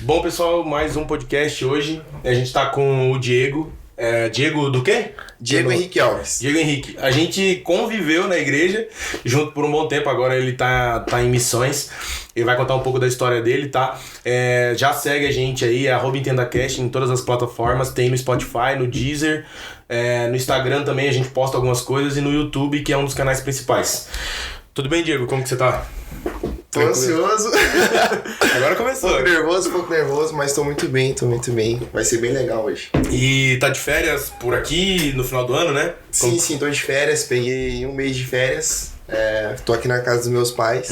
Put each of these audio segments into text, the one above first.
Bom, pessoal, mais um podcast hoje. A gente tá com o Diego. Diego do quê? Diego Henrique Alves. Diego Henrique. A gente conviveu na igreja junto por um bom tempo. Agora ele tá em missões. Ele vai contar um pouco da história dele, tá? Já segue a gente aí, @EntendaCast em todas as plataformas. Tem no Spotify, no Deezer. No Instagram também a gente posta algumas coisas. E no YouTube, que é um dos canais principais. Tudo bem, Diego? Como que você tá? Tô ansioso. Agora começou. Um pouco nervoso, mas tô muito bem. Vai ser bem legal hoje. E tá de férias por aqui no final do ano, né? Sim, tô de férias. Peguei um mês de férias. Tô aqui na casa dos meus pais.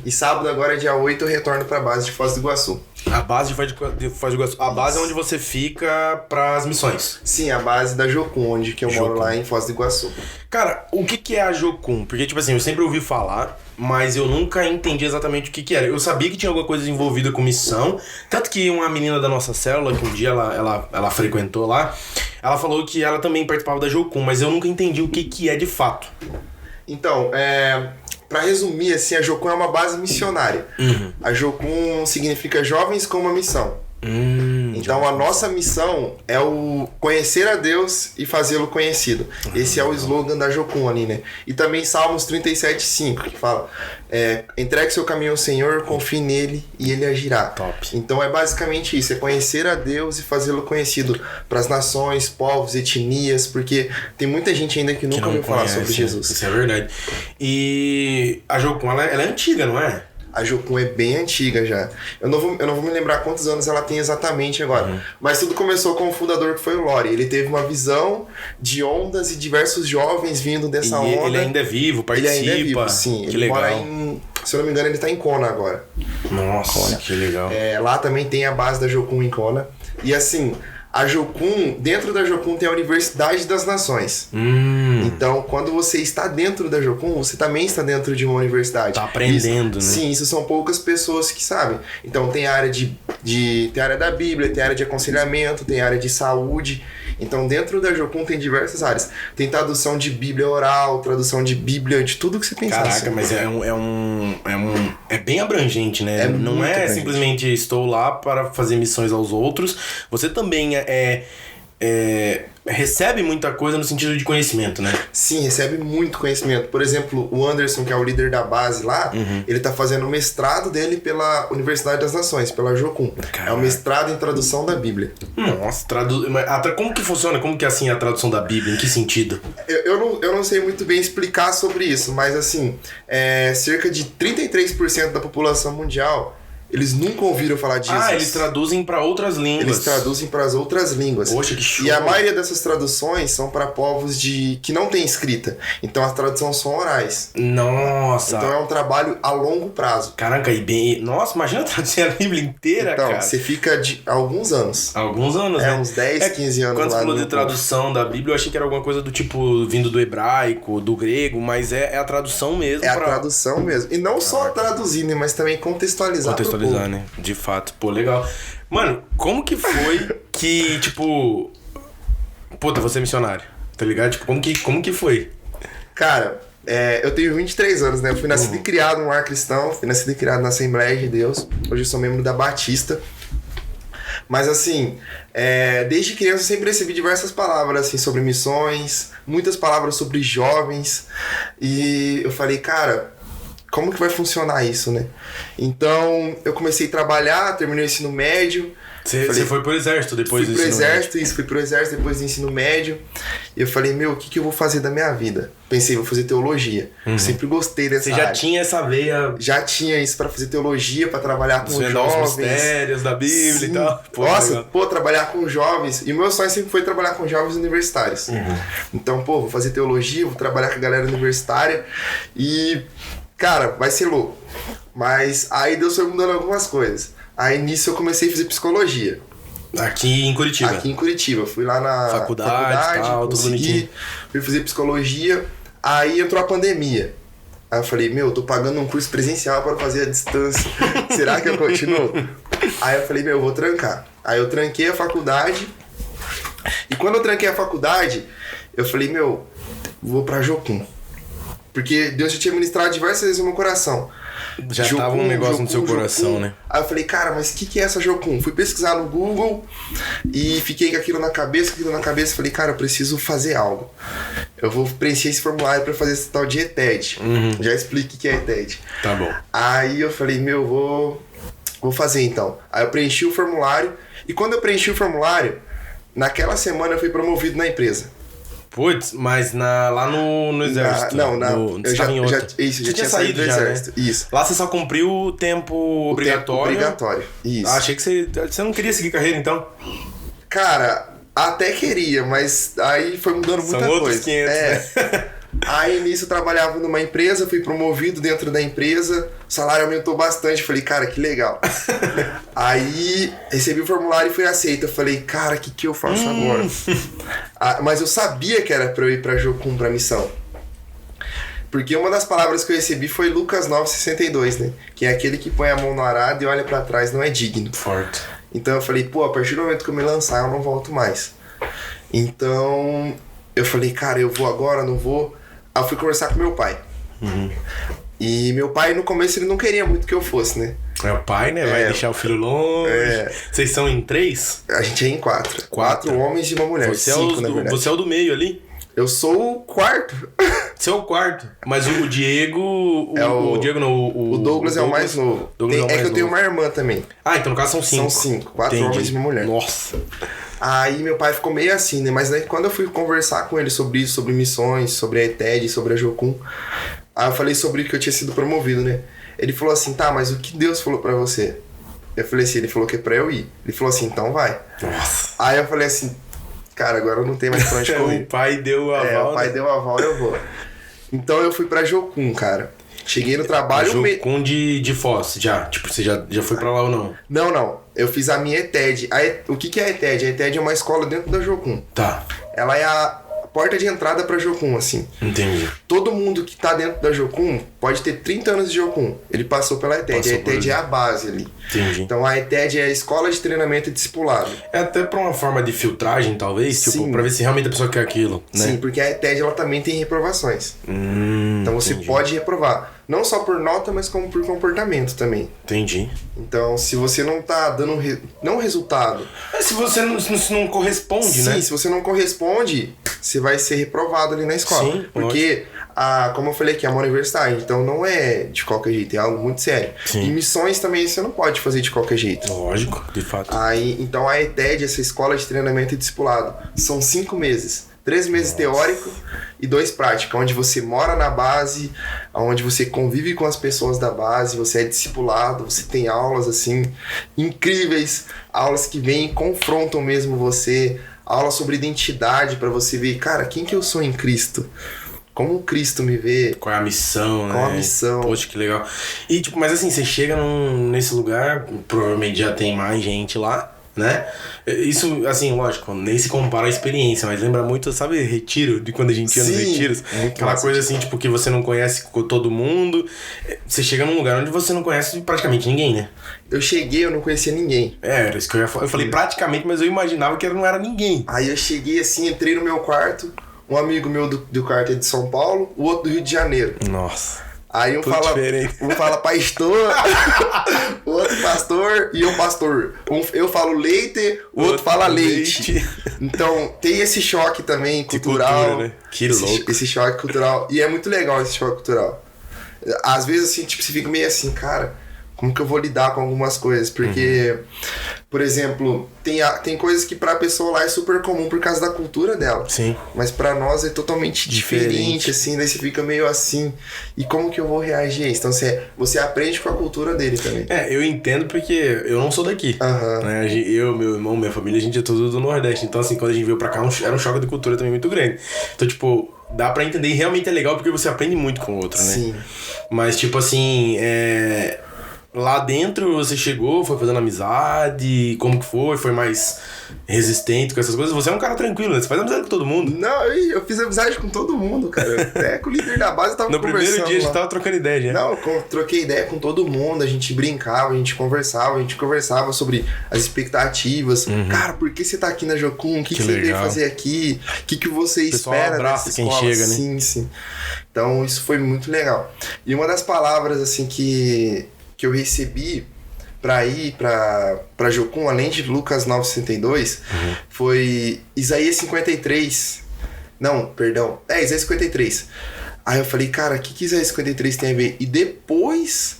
E sábado, agora dia 8, eu retorno pra base de Foz do Iguaçu. A base de Foz do Iguaçu. A base é onde você fica pras missões. Sim, a base da Jocum, onde que eu moro lá em Foz do Iguaçu. Cara, o que é a Jocum? Porque, tipo assim, eu sempre ouvi falar, mas eu nunca entendi exatamente o que era. Eu sabia que tinha alguma coisa envolvida com missão, tanto que uma menina da nossa célula, que um dia ela frequentou lá, ela falou que ela também participava da Jocum, mas eu nunca entendi o que é de fato. Então, pra resumir, assim, a Jocum é uma base missionária. A Jocum significa Jovens com uma Missão. Então a nossa missão é o conhecer a Deus e fazê-lo conhecido. Esse é o slogan da Jocum ali, né? E também Salmos 37:5, que fala: entregue seu caminho ao Senhor, confie nele e ele agirá. Top. Então é basicamente isso, é conhecer a Deus e fazê-lo conhecido para as nações, povos, etnias, porque tem muita gente ainda que nunca ouviu falar sobre Jesus. Isso é verdade. E a Jocum, ela é antiga, não é? A Jocum é bem antiga já. Eu não vou me lembrar quantos anos ela tem exatamente agora. Mas tudo começou com o fundador, que foi o Lori. Ele teve uma visão de ondas e diversos jovens vindo dessa onda. Ele ainda é vivo, participa. Ele ainda é vivo, sim. Que ele legal. mora se eu não me engano, ele tá em Kona agora. Nossa, Kona. Que legal. Lá também tem a base da Jocum em Kona. E assim, a Jocum, dentro da Jocum tem a Universidade das Nações. Então, quando você está dentro da Jocum, você também está dentro de uma universidade. Tá aprendendo, né? Sim, isso são poucas pessoas que sabem. Então, tem a área tem a área da Bíblia, tem a área de aconselhamento, tem a área de saúde. Então, dentro da Jocum tem diversas áreas. Tem tradução de Bíblia oral, tradução de Bíblia, de tudo que você pensar. Caraca, mas é bem abrangente, né? Não é abrangente. Simplesmente estou lá para fazer missões aos outros. Você também recebe muita coisa no sentido de conhecimento, né? Sim, recebe muito conhecimento. Por exemplo, o Anderson, que é o líder da base lá, ele tá fazendo o mestrado dele pela Universidade das Nações, pela Jocum. Caraca. É o mestrado em tradução da Bíblia. Nossa, como que funciona? Como que é assim a tradução da Bíblia? Em que sentido? Eu não sei muito bem explicar sobre isso, mas assim, cerca de 33% da população mundial, eles nunca ouviram falar de Jesus. Eles traduzem para outras línguas. Eles traduzem para as outras línguas. Poxa, que show. E a maioria dessas traduções são para povos que não tem escrita. Então as traduções são orais. Nossa. Então é um trabalho a longo prazo. Caraca, nossa, imagina traduzir a Bíblia inteira, então, cara. Você fica de alguns anos. Alguns anos, né? Uns 10, 15 anos. Quando você falou de povo. Tradução da Bíblia, eu achei que era alguma coisa do tipo vindo do hebraico, do grego, mas é a tradução mesmo. A tradução mesmo. E não só traduzir, né? Mas também contextualizar. Contextualizar, né? De fato. Pô, legal. Mano, como que foi que, tipo... Puta, você é missionário, tá ligado? Tipo, como que foi? Cara, eu tenho 23 anos, né? Eu fui nascido e criado num lar cristão. Fui nascido e criado na Assembleia de Deus. Hoje eu sou membro da Batista. Mas assim, desde criança eu sempre recebi diversas palavras assim, sobre missões. Muitas palavras sobre jovens. E eu falei, cara... como que vai funcionar isso, né? Então, eu comecei a trabalhar, terminei o ensino médio. Você foi pro exército depois do ensino médio? Fui pro exército depois do ensino médio. E eu falei, o que eu vou fazer da minha vida? Pensei, vou fazer teologia. Eu sempre gostei dessa área. Você já tinha essa veia... Já tinha isso pra fazer teologia, pra trabalhar com jovens. Os mistérios da Bíblia. Sim. E tal. Trabalhar com jovens. E o meu sonho sempre foi trabalhar com jovens universitários. Então, vou fazer teologia, vou trabalhar com a galera universitária. E... cara, vai ser louco. Mas aí Deus foi mudando algumas coisas. Aí nisso eu comecei a fazer psicologia. Aqui em Curitiba? Aqui em Curitiba. Fui lá na faculdade tal, tudo bonitinho. Fui fazer psicologia. Aí entrou a pandemia. Aí eu falei, tô pagando um curso presencial para fazer à distância. Será que eu continuo? Aí eu falei, eu vou trancar. Aí eu tranquei a faculdade. E quando eu tranquei a faculdade, eu falei, vou pra Jocum. Porque Deus já tinha ministrado diversas vezes no meu coração. Já tava um negócio no seu coração, né? Aí eu falei, cara, mas o que é essa Jocum? Fui pesquisar no Google e fiquei com aquilo na cabeça. Falei, cara, eu preciso fazer algo. Eu vou preencher esse formulário pra fazer esse tal de ETED. Já explico o que é ETED. Tá bom. Aí eu falei, vou fazer então. Aí eu preenchi o formulário. E quando eu preenchi o formulário, naquela semana eu fui promovido na empresa. Putz, mas lá no exército. Eu já tinha saído do exército. Né? Isso. Lá você só cumpriu o tempo obrigatório. Tempo obrigatório, isso. Achei que você não queria seguir carreira, então? Cara, até queria, mas aí foi mudando muita coisa. São outros 500, né? Aí nisso eu trabalhava numa empresa, fui promovido dentro da empresa, o salário aumentou bastante, falei, cara, que legal. Aí recebi o formulário e fui aceito. Eu falei, cara, o que eu faço agora? Mas eu sabia que era pra eu ir pra Jocum, pra missão. Porque uma das palavras que eu recebi foi Lucas 9,62, né? Que é aquele que põe a mão no arado e olha pra trás não é digno. Forte. Então eu falei, a partir do momento que eu me lançar, eu não volto mais. Então eu falei, cara, eu vou agora, não vou. Aí eu fui conversar com meu pai. E meu pai, no começo, ele não queria muito que eu fosse, né? É o pai, né? Vai deixar o filho longe. Vocês são em 3? A gente é em 4. 4 homens e uma mulher. Você 5, na verdade. Você é o do meio ali? Eu sou o quarto. Você é o quarto. Mas o Diego... O Diego não, o Douglas é o mais novo. Eu tenho uma irmã também. Ah, então no caso são 5. São 5. 4 homens e uma mulher. Nossa. Aí meu pai ficou meio assim, né? Mas daí quando eu fui conversar com ele sobre isso, sobre missões, sobre a ETED, sobre a Jocum, aí eu falei sobre que eu tinha sido promovido, né? Ele falou assim, tá, mas o que Deus falou pra você? Eu falei assim, ele falou que é pra eu ir. Ele falou assim, então vai. Nossa. Aí eu falei assim, cara, agora não tem mais pra onde correr. O pai deu o aval. O pai deu o aval, eu vou. Então eu fui pra Jocum, cara. Cheguei no trabalho... Jocum de Foz, já? Tipo, você já foi pra lá ou não? Não. Eu fiz a minha ETED. O que é a ETED? A ETED é uma escola dentro da Jocum. Tá. Ela é a porta de entrada pra Jocum, assim. Entendi. Todo mundo que tá dentro da Jocum pode ter 30 anos de Jocum. Ele passou pela ETED. A ETED é a base ali. Entendi. Então a ETED é a escola de treinamento e discipulado. É até pra uma forma de filtragem, talvez? Tipo, pra ver se realmente a pessoa quer aquilo, né? Sim, porque a ETED ela também tem reprovações. Então você pode reprovar. Não só por nota, mas como por comportamento também. Entendi. Então, se você não tá dando não resultado... Se você não corresponde, né? Sim, se você não corresponde, você vai ser reprovado ali na escola. Sim, porque, como eu falei aqui, é uma universidade, então não é de qualquer jeito, é algo muito sério. Sim. E missões também você não pode fazer de qualquer jeito. Lógico, de fato. Então a ETED, essa escola de treinamento e discipulado, são 5 meses. 3 meses teórico e 2 prática, onde você mora na base, onde você convive com as pessoas da base, você é discipulado, você tem aulas assim incríveis, aulas que vêm e confrontam mesmo você, aulas sobre identidade para você ver, cara, quem que eu sou em Cristo? Como Cristo me vê? Qual é a missão, né? Qual a missão? Poxa, que legal. E tipo, mas assim, você chega nesse lugar, provavelmente já tem mais gente lá, né? Isso, assim, lógico, nem se compara a experiência, mas lembra muito, sabe, retiro, de quando a gente ia nos retiros? Aquela coisa assim, tipo, que você não conhece todo mundo. Você chega num lugar onde você não conhece praticamente ninguém, né? Eu cheguei, eu não conhecia ninguém. Era isso que eu ia falar. Eu falei praticamente, mas eu imaginava que não era ninguém. Aí eu cheguei assim, entrei no meu quarto, um amigo meu do quarto é de São Paulo, o outro do Rio de Janeiro. Nossa. Aí um fala pastor, o outro pastor e eu pastor. Eu falo leite, o outro fala leite. Então tem esse choque também cultural. Cultura, né? Que louco. Esse choque cultural. E é muito legal esse choque cultural. Às vezes assim, tipo, você fica meio assim, cara, como que eu vou lidar com algumas coisas? Porque, por exemplo, tem coisas que pra pessoa lá é super comum por causa da cultura dela. Sim. Mas pra nós é totalmente diferente, assim, daí você fica meio assim. E como que eu vou reagir a isso? Então você aprende com a cultura dele também. Eu entendo porque eu não sou daqui. Né? Eu, meu irmão, minha família, a gente é tudo do Nordeste. Então, assim, quando a gente veio pra cá, era um choque de cultura também muito grande. Então, tipo, dá pra entender e realmente é legal porque você aprende muito com o outro, né? Sim. Mas, tipo assim, lá dentro você chegou, foi fazendo amizade, como que foi? Foi mais resistente com essas coisas? Você é um cara tranquilo, né? Você faz amizade com todo mundo. Não, eu fiz amizade com todo mundo, cara. Até com o líder da base eu tava conversando. No primeiro dia a gente lá. tava trocando ideia, já. Não, troquei ideia com todo mundo, a gente brincava, a gente conversava sobre as expectativas. Cara, por que você tá aqui na Jocum? O que você veio fazer aqui? O que você espera dessa escola? Quem chega, né? Sim. Então isso foi muito legal. E uma das palavras assim que eu recebi pra ir pra Jocum, além de Lucas 9:62, foi Isaías 53. Não, perdão. Isaías 53. Aí eu falei, cara, o que Isaías 53 tem a ver? E depois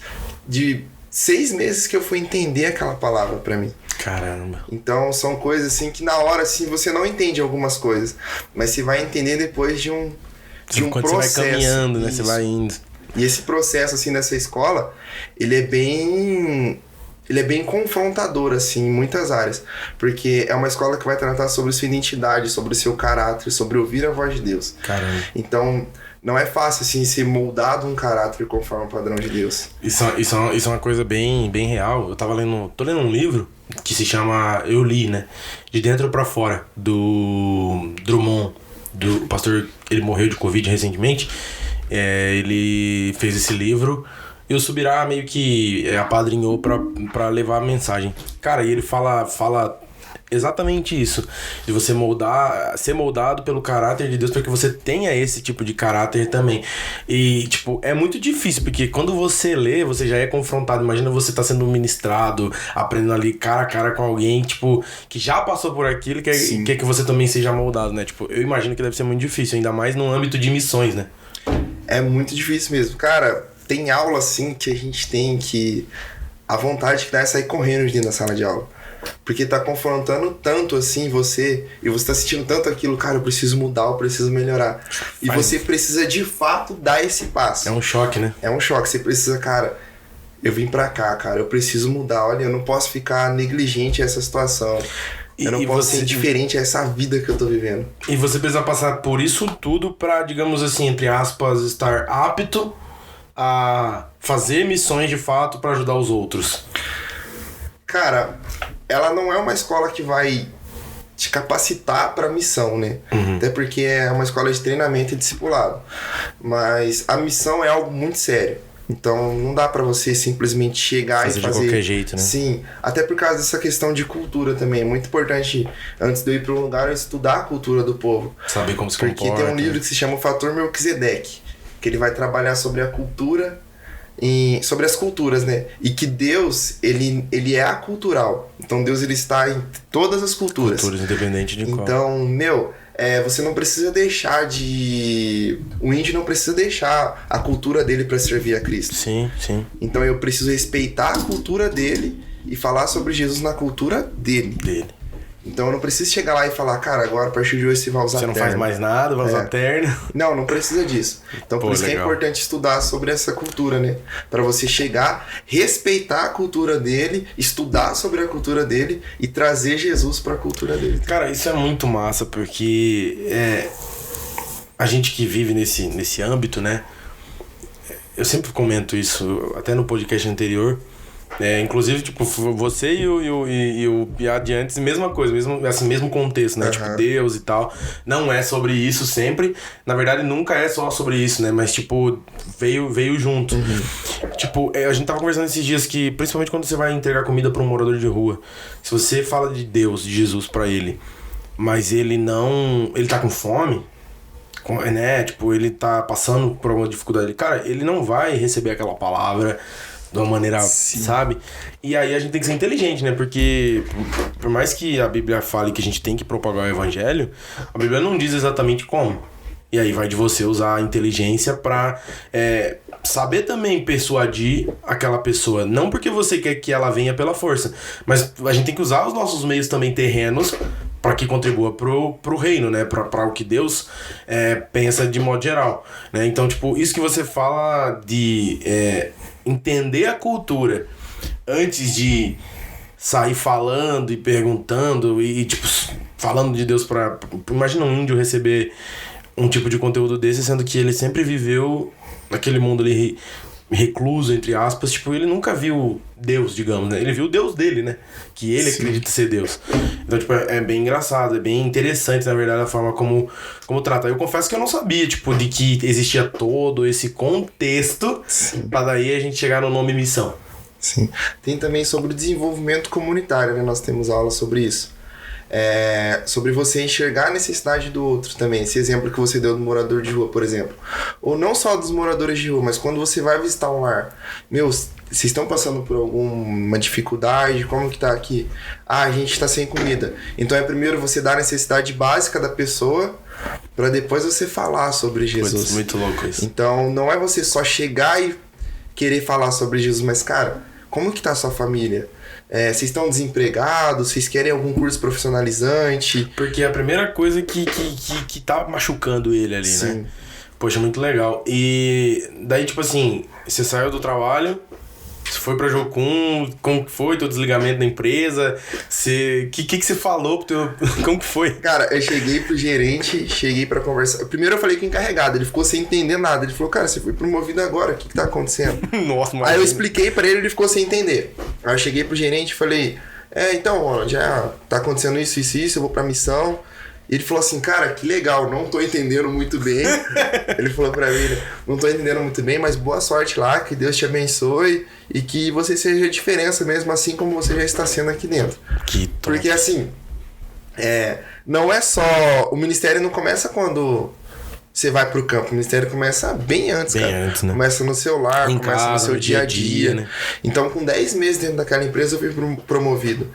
de 6 meses que eu fui entender aquela palavra pra mim. Caramba. Então são coisas assim que na hora assim você não entende algumas coisas, mas você vai entender depois de um quando processo. Você vai caminhando, né? Isso. Você vai indo. E esse processo assim nessa escola, ele é bem confrontador assim em muitas áreas, porque é uma escola que vai tratar sobre sua identidade, sobre o seu caráter, sobre ouvir a voz de Deus. Caramba. Então não é fácil, assim, ser moldado um caráter conforme o padrão de Deus. Isso é uma coisa bem real. Eu tô lendo um livro que se chama Eu Li, né? De Dentro pra Fora, do Drummond. O pastor, ele morreu de Covid recentemente. Ele fez esse livro e o Subirá meio que apadrinhou pra levar a mensagem. Cara, e ele fala exatamente isso, de você ser moldado pelo caráter de Deus para que você tenha esse tipo de caráter também. E, tipo, é muito difícil, porque quando você lê, você já é confrontado. Imagina você tá sendo ministrado, aprendendo ali cara a cara com alguém, tipo, que já passou por aquilo e quer que você também seja moldado, né? Tipo, eu imagino que deve ser muito difícil, ainda mais no âmbito de missões, né? É muito difícil mesmo. Cara, tem aula, assim, que a gente tem que... A vontade que dá é sair correndo de dentro da sala de aula. Porque tá confrontando tanto assim você, e você tá sentindo tanto aquilo, cara, eu preciso mudar, eu preciso melhorar. E você precisa de fato dar esse passo. É um choque, né? É um choque, você precisa, cara, eu vim pra cá, cara, eu preciso mudar, olha, eu não posso ficar negligente a essa situação. Eu não posso ser indiferente a essa vida que eu tô vivendo. E você precisa passar por isso tudo pra, digamos assim, entre aspas, estar apto a fazer missões de fato pra ajudar os outros. Cara, ela não é uma escola que vai te capacitar para missão, né? Até porque é uma escola de treinamento e discipulado. Mas a missão é algo muito sério. Então não dá para você simplesmente chegar e fazer de qualquer jeito, né? Sim, até por causa dessa questão de cultura também. É muito importante, antes de eu ir para um lugar, eu estudar a cultura do povo. Saber como se comporta. Porque tem um livro que se chama O Fator Melquisedeque, que ele vai trabalhar sobre a cultura, sobre as culturas, né? E que Deus, ele é acultural. Então Deus, ele está em todas as culturas. Culturas, independente de qual. Então, você não precisa deixar de... O índio não precisa deixar a cultura dele para servir a Cristo. Sim. Então eu preciso respeitar a cultura dele e falar sobre Jesus na cultura dele. Então eu não preciso chegar lá e falar, cara, agora a partir de hoje você vai usar terno. Você não faz mais nada, vai usar terno. Não precisa disso. Então por isso que é importante estudar sobre essa cultura, né? Pra você chegar, respeitar a cultura dele, estudar sobre a cultura dele e trazer Jesus pra cultura dele. Cara, isso é muito massa, porque a gente que vive nesse âmbito, né? Eu sempre comento isso, até no podcast anterior. Inclusive, tipo, você e o Piá de antes, mesma coisa, mesmo contexto, né? Tipo, Deus e tal. Não é sobre isso sempre. Na verdade, nunca é só sobre isso, né? Mas, tipo, veio junto. Tipo, a gente tava conversando esses dias que, principalmente quando você vai entregar comida pra um morador de rua, se você fala de Deus, de Jesus pra ele, mas ele tá com fome, né? Tipo, ele tá passando por alguma dificuldade. Cara, ele não vai receber aquela palavra de uma maneira, sabe? E aí a gente tem que ser inteligente, né? Porque por mais que a Bíblia fale que a gente tem que propagar o evangelho, a Bíblia não diz exatamente como. E aí vai de você usar a inteligência pra saber também persuadir aquela pessoa. Não porque você quer que ela venha pela força, mas a gente tem que usar os nossos meios também terrenos para que contribua pro reino, né? Pra o que Deus pensa de modo geral, né? Então, tipo, isso que você fala de entender a cultura antes de sair falando e perguntando e tipo, falando de Deus pra... Imagina um índio receber um tipo de conteúdo desse, sendo que ele sempre viveu naquele mundo ali recluso, entre aspas, tipo, ele nunca viu Deus, digamos, né? Ele viu o Deus dele, né? Que ele acredita ser Deus. Então, tipo, é bem engraçado, é bem interessante, na verdade, a forma como trata. Eu confesso que eu não sabia, tipo, de que existia todo esse contexto pra daí a gente chegar no nome missão. Sim. Tem também sobre o desenvolvimento comunitário, né? Nós temos aula sobre isso. Sobre você enxergar a necessidade do outro também. Esse exemplo que você deu do morador de rua, por exemplo. Ou não só dos moradores de rua, mas quando você vai visitar um lar. Vocês estão passando por alguma dificuldade? Como que tá aqui? A gente tá sem comida. Então primeiro você dar a necessidade básica da pessoa para depois você falar sobre Jesus. Putz, muito louco isso. Então não é você só chegar e querer falar sobre Jesus, mas cara, como que tá a sua família? Vocês estão desempregados? Vocês querem algum curso profissionalizante? Porque é a primeira coisa que tá machucando ele ali, Sim. né? Poxa, muito legal. E daí, tipo assim, você saiu do trabalho, você foi pra Jocum, como que foi teu desligamento da empresa? O que você falou pro teu... Como que foi? Cara, eu cheguei pro gerente, cheguei pra conversar. Primeiro eu falei com o encarregado, ele ficou sem entender nada. Ele falou, cara, você foi promovido agora, o que tá acontecendo? Nossa, imagina. Aí eu expliquei pra ele ficou sem entender. Aí eu cheguei pro gerente e falei, então, já tá acontecendo isso, eu vou pra missão. E ele falou assim, cara, que legal, não tô entendendo muito bem. Ele falou pra mim, não tô entendendo muito bem, mas boa sorte lá, que Deus te abençoe e que você seja a diferença mesmo, assim como você já está sendo aqui dentro. Que top. Porque assim, não é só... O ministério não começa quando você vai pro campo, o ministério começa bem antes, bem cara. Antes, né? Começa no seu lar, em começa casa, no seu dia a dia. né? Então, com 10 meses dentro daquela empresa, eu fui promovido.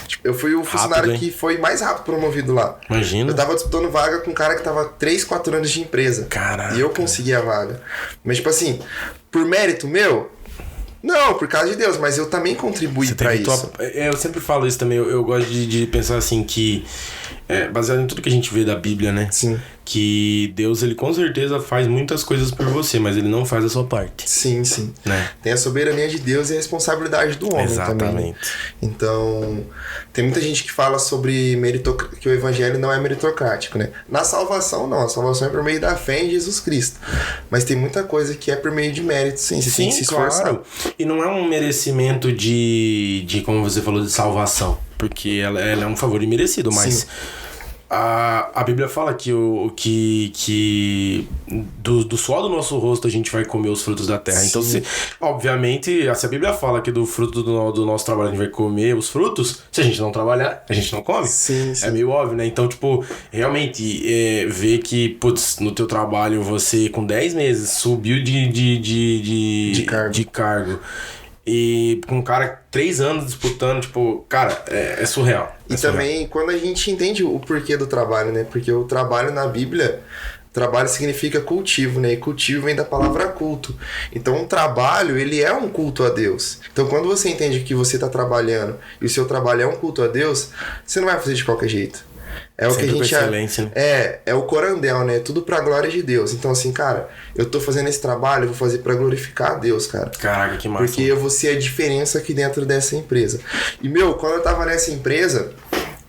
Tipo, eu fui o funcionário que foi mais rápido promovido lá. Imagina. Eu tava disputando vaga com um cara que tava 3, 4 anos de empresa. Caraca. E eu consegui a vaga. Mas, tipo assim, por mérito meu... Não, por causa de Deus, mas eu também contribuí pra isso. Eu sempre falo isso também, eu gosto de pensar assim que, baseado em tudo que a gente vê da Bíblia, né? Sim. Que Deus, ele com certeza faz muitas coisas por você, mas ele não faz a sua parte. Sim, sim. Né? Tem a soberania de Deus e a responsabilidade do homem. Exatamente. Também. Né? Então, tem muita gente que fala sobre que o evangelho não é meritocrático, né? Na salvação, não. A salvação é por meio da fé em Jesus Cristo. Mas tem muita coisa que é por meio de mérito, sim. Você tem que se esforçar. Claro. E não é um merecimento de como você falou, de salvação. Porque ela é um favor imerecido, mas... Sim. A Bíblia fala que do suor do nosso rosto a gente vai comer os frutos da terra. Sim. Então, obviamente, se a Bíblia fala que do fruto do nosso trabalho a gente vai comer os frutos, se a gente não trabalhar, a gente não come. Sim. É meio óbvio, né? Então, tipo, realmente, ver que, putz, no teu trabalho você, com 10 meses, subiu de cargo. E com um cara 3 anos disputando, tipo, cara, é surreal. E também quando a gente entende o porquê do trabalho, né? Porque o trabalho na Bíblia, trabalho significa cultivo, né? E cultivo vem da palavra culto. Então o trabalho, ele é um culto a Deus. Então quando você entende que você está trabalhando e o seu trabalho é um culto a Deus, você não vai fazer de qualquer jeito. É o que a gente excelência, né? é o corandel, né? Tudo pra glória de Deus. Então, assim, cara, eu tô fazendo esse trabalho, eu vou fazer pra glorificar a Deus, cara. Caraca, que massa. Porque eu vou ser a diferença aqui dentro dessa empresa. E, quando eu tava nessa empresa,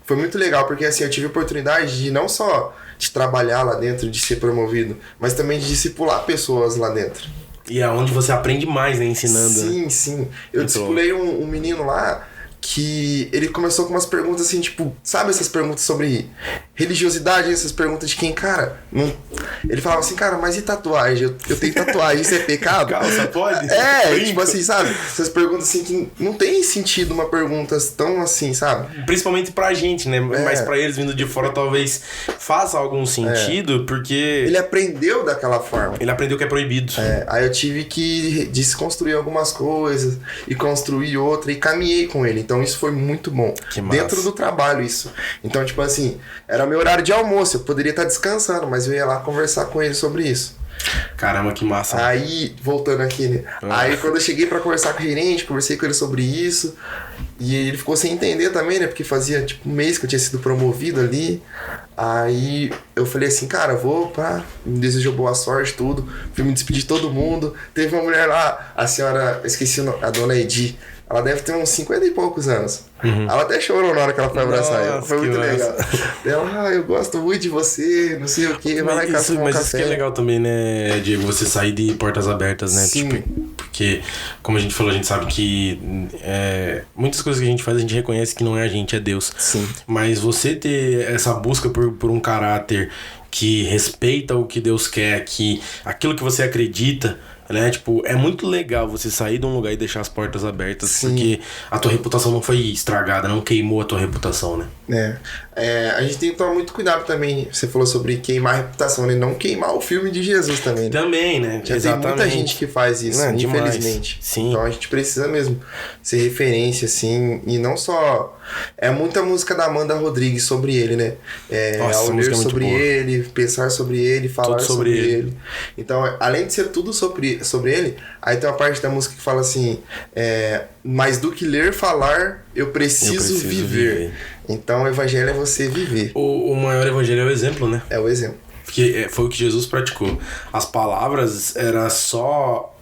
foi muito legal, porque, assim, eu tive a oportunidade de não só de trabalhar lá dentro, de ser promovido, mas também de discipular pessoas lá dentro. E é onde você aprende mais, né? Ensinando. Sim. Eu discipulei um menino lá que ele começou com umas perguntas assim, tipo, sabe essas perguntas sobre religiosidade, essas perguntas de quem, cara, não... Ele falava assim, cara, mas e tatuagem? Eu tenho tatuagem, isso é pecado? Calça, pode? Tipo assim, sabe? Essas perguntas assim que não tem sentido uma pergunta tão assim, sabe? Principalmente pra gente, né? Mas pra eles vindo de fora talvez faça algum sentido, porque... Ele aprendeu daquela forma. Ele aprendeu que é proibido. Aí eu tive que desconstruir algumas coisas e construir outra e caminhei com ele. Então isso foi muito bom. Que massa. Dentro do trabalho isso. Então, tipo assim, era meu horário de almoço, eu poderia estar descansando, mas eu ia lá conversar com ele sobre isso. Caramba, que massa. Aí, voltando aqui, né? Aí quando eu cheguei pra conversar com o gerente, conversei com ele sobre isso. E ele ficou sem entender também, né? Porque fazia tipo um mês que eu tinha sido promovido ali. Aí eu falei assim, cara, vou me desejou boa sorte, tudo. Fui me despedir de todo mundo. Teve uma mulher lá, a senhora, eu esqueci a dona Edi. Ela deve ter uns 50 e poucos anos. Ela até chorou na hora que ela foi abraçar eu. Foi muito legal. Ela, eu gosto muito de você, não sei o que, vai lá em casa tomar um café. Isso que é legal também, né, Diego? Você sair de portas abertas, né? Sim. Tipo, Porque, como a gente falou, a gente sabe que muitas coisas que a gente faz, a gente reconhece que não é a gente, é Deus. Sim. Mas você ter essa busca por um caráter que respeita o que Deus quer, que aquilo que você acredita, né? Tipo, é muito legal você sair de um lugar e deixar as portas abertas. Sim. Porque a tua reputação não foi estragada, não queimou a tua reputação, né? A gente tem que tomar muito cuidado também. Você falou sobre queimar a reputação, né? Não queimar o filme de Jesus também, né? Também, né? Já exatamente. Tem muita gente que faz isso, não, infelizmente. Sim. Então a gente precisa mesmo ser referência, assim, e não só... É muita música da Amanda Rodrigues sobre ele, né? Ao ler sobre ele, pensar sobre ele, falar sobre ele. Então, além de ser tudo sobre ele, aí tem uma parte da música que fala assim, mas do que ler, falar, eu preciso viver. Então, o evangelho é você viver. O maior evangelho é o exemplo, né? É o exemplo. Porque foi o que Jesus praticou. As palavras era só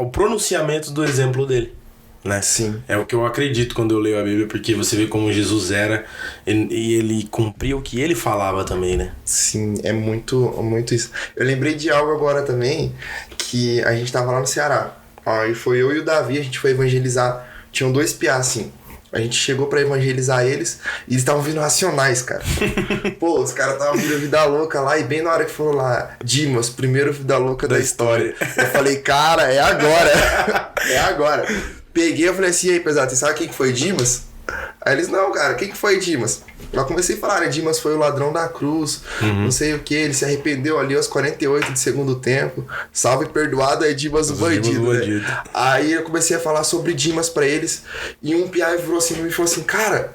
o pronunciamento do exemplo dele. Né? Sim. É o que eu acredito quando eu leio a Bíblia, porque você vê como Jesus era e ele cumpria o que ele falava também, né? Sim, é muito, muito isso. Eu lembrei de algo agora também, que a gente tava lá no Ceará. Aí foi eu e o Davi, a gente foi evangelizar. Tinham 2 piás, assim. A gente chegou pra evangelizar eles e eles estavam vindo Racionais, cara. Pô, os caras estavam vindo Vida Louca lá e bem na hora que falou lá, Dimas, primeiro Vida Louca da história. Eu falei, cara, é agora. É agora. Peguei e falei assim, e aí, pesado, você sabe quem que foi Dimas? Aí eles, não, cara, quem que foi Dimas? Eu comecei a falar, né, Dimas foi o ladrão da cruz, não sei o que, ele se arrependeu ali aos 48 de segundo tempo, salve perdoado é Dimas o bandido, né? Aí eu comecei a falar sobre Dimas pra eles, e um piá virou assim pra mim e falou assim, cara,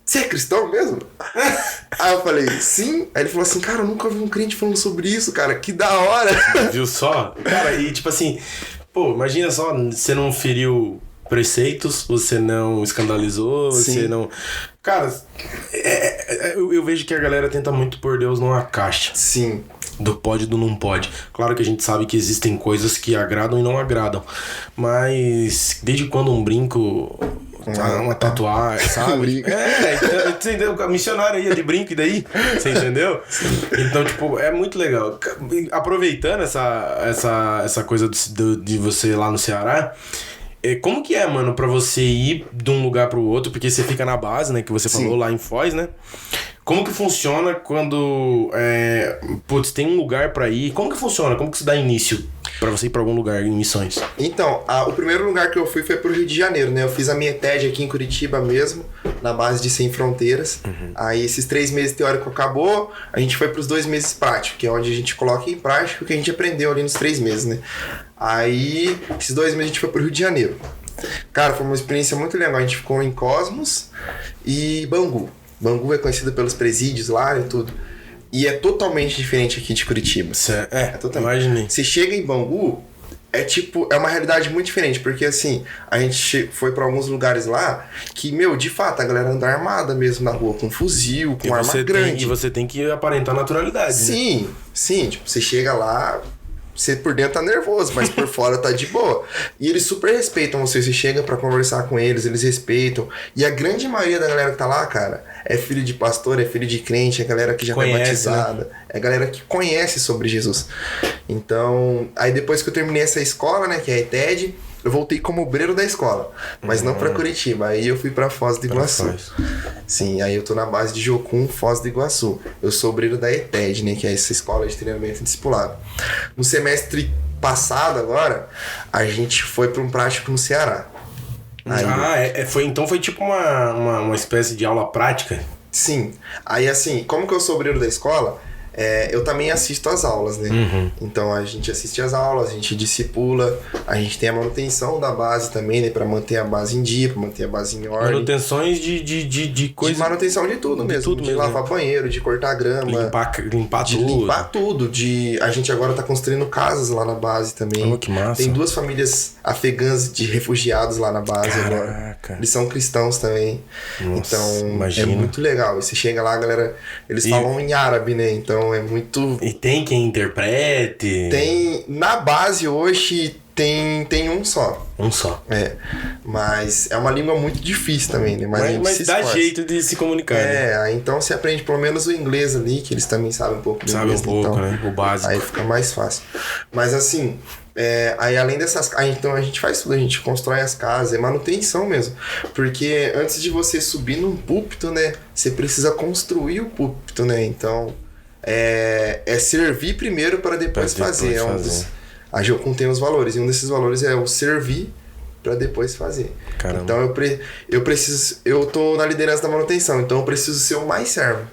você é cristão mesmo? Aí eu falei, sim. Aí ele falou assim, cara, eu nunca vi um crente falando sobre isso, cara, que da hora. Viu só? Cara, e tipo assim... Pô, imagina só, você não feriu preceitos, você não escandalizou, Sim. Você não... Cara, eu vejo que a galera tenta muito pôr Deus numa caixa. Sim. Do pode e do não pode. Claro que a gente sabe que existem coisas que agradam e não agradam. Mas desde quando um brinco... Uma tatuagem, sabe? Você entendeu? Missionário aí de brinco e daí, você entendeu? Então, tipo, é muito legal. Aproveitando essa coisa de você ir lá no Ceará, como que é, mano, pra você ir de um lugar pro outro? Porque você fica na base, né, que você falou lá em Foz, né? Como que funciona quando tem um lugar pra ir? Como que funciona? Como que se dá início pra você ir pra algum lugar em missões? Então, o primeiro lugar que eu fui foi pro Rio de Janeiro, né? Eu fiz a minha TED aqui em Curitiba mesmo, na base de Sem Fronteiras. Aí esses 3 meses teórico acabou, a gente foi pros 2 meses prático, que é onde a gente coloca em prática o que a gente aprendeu ali nos 3 meses, né? Aí, esses 2 meses a gente foi pro Rio de Janeiro. Cara, foi uma experiência muito legal. A gente ficou em Cosmos e Bangu. Bangu é conhecido pelos presídios lá e tudo. E é totalmente diferente aqui de Curitiba. Totalmente. Imaginei. Você chega em Bangu, é uma realidade muito diferente. Porque assim, a gente foi pra alguns lugares lá que, de fato, a galera anda armada mesmo na rua, com fuzil, com arma grande. E você tem que aparentar naturalidade, sim, né? Sim, tipo, você chega lá... Você por dentro tá nervoso, mas por fora tá de boa. E eles super respeitam você. Você chega pra conversar com eles, eles respeitam. E a grande maioria da galera que tá lá, cara, é filho de pastor, é filho de crente, é galera que já tá batizada. Né? É galera que conhece sobre Jesus. Então, aí depois que eu terminei essa escola, né, que é a ETED, eu voltei como obreiro da escola, mas não pra Curitiba. Aí eu fui pra Foz do Iguaçu. Sim, aí eu tô na base de Jocum, Foz do Iguaçu. Eu sou obreiro da ETED, né, que é essa escola de treinamento discipulado. No semestre passado agora, a gente foi pra um prático no Ceará. Aí, então foi tipo uma espécie de aula prática? Sim. Aí assim, como que eu sou obreiro da escola... eu também assisto às aulas, né? Então a gente assiste às aulas, a gente discipula, a gente tem a manutenção da base também, né? Pra manter a base em dia, pra manter a base em ordem. Manutenções de coisa. De manutenção de tudo mesmo. De lavar banheiro, de cortar grama. Limpar de tudo. Limpar tudo. A gente agora tá construindo casas lá na base também. Que massa. Tem 2 famílias afegãs de refugiados lá na base. Caraca. Agora. Eles são cristãos também. Nossa, então imagina. É muito legal. E você chega lá, a galera, eles falam em árabe, né? Então é muito... E tem quem interprete? Tem... Na base hoje tem um só. Um só. Mas é uma língua muito difícil também, né? Mas dá jeito de se comunicar, né? Então você aprende pelo menos o inglês ali, que eles também sabem um pouco do inglês. Sabe um pouco, então, né? O básico. Aí fica mais fácil. Mas assim... Aí além dessas... então a gente faz tudo, a gente constrói as casas, é manutenção mesmo. Porque antes de você subir num púlpito, né? Você precisa construir o púlpito, né? Então, é servir primeiro para depois fazer. A Geocom tem os valores, e um desses valores é o servir para depois fazer. Caramba. Então eu tô na liderança da manutenção, então eu preciso ser o mais servo.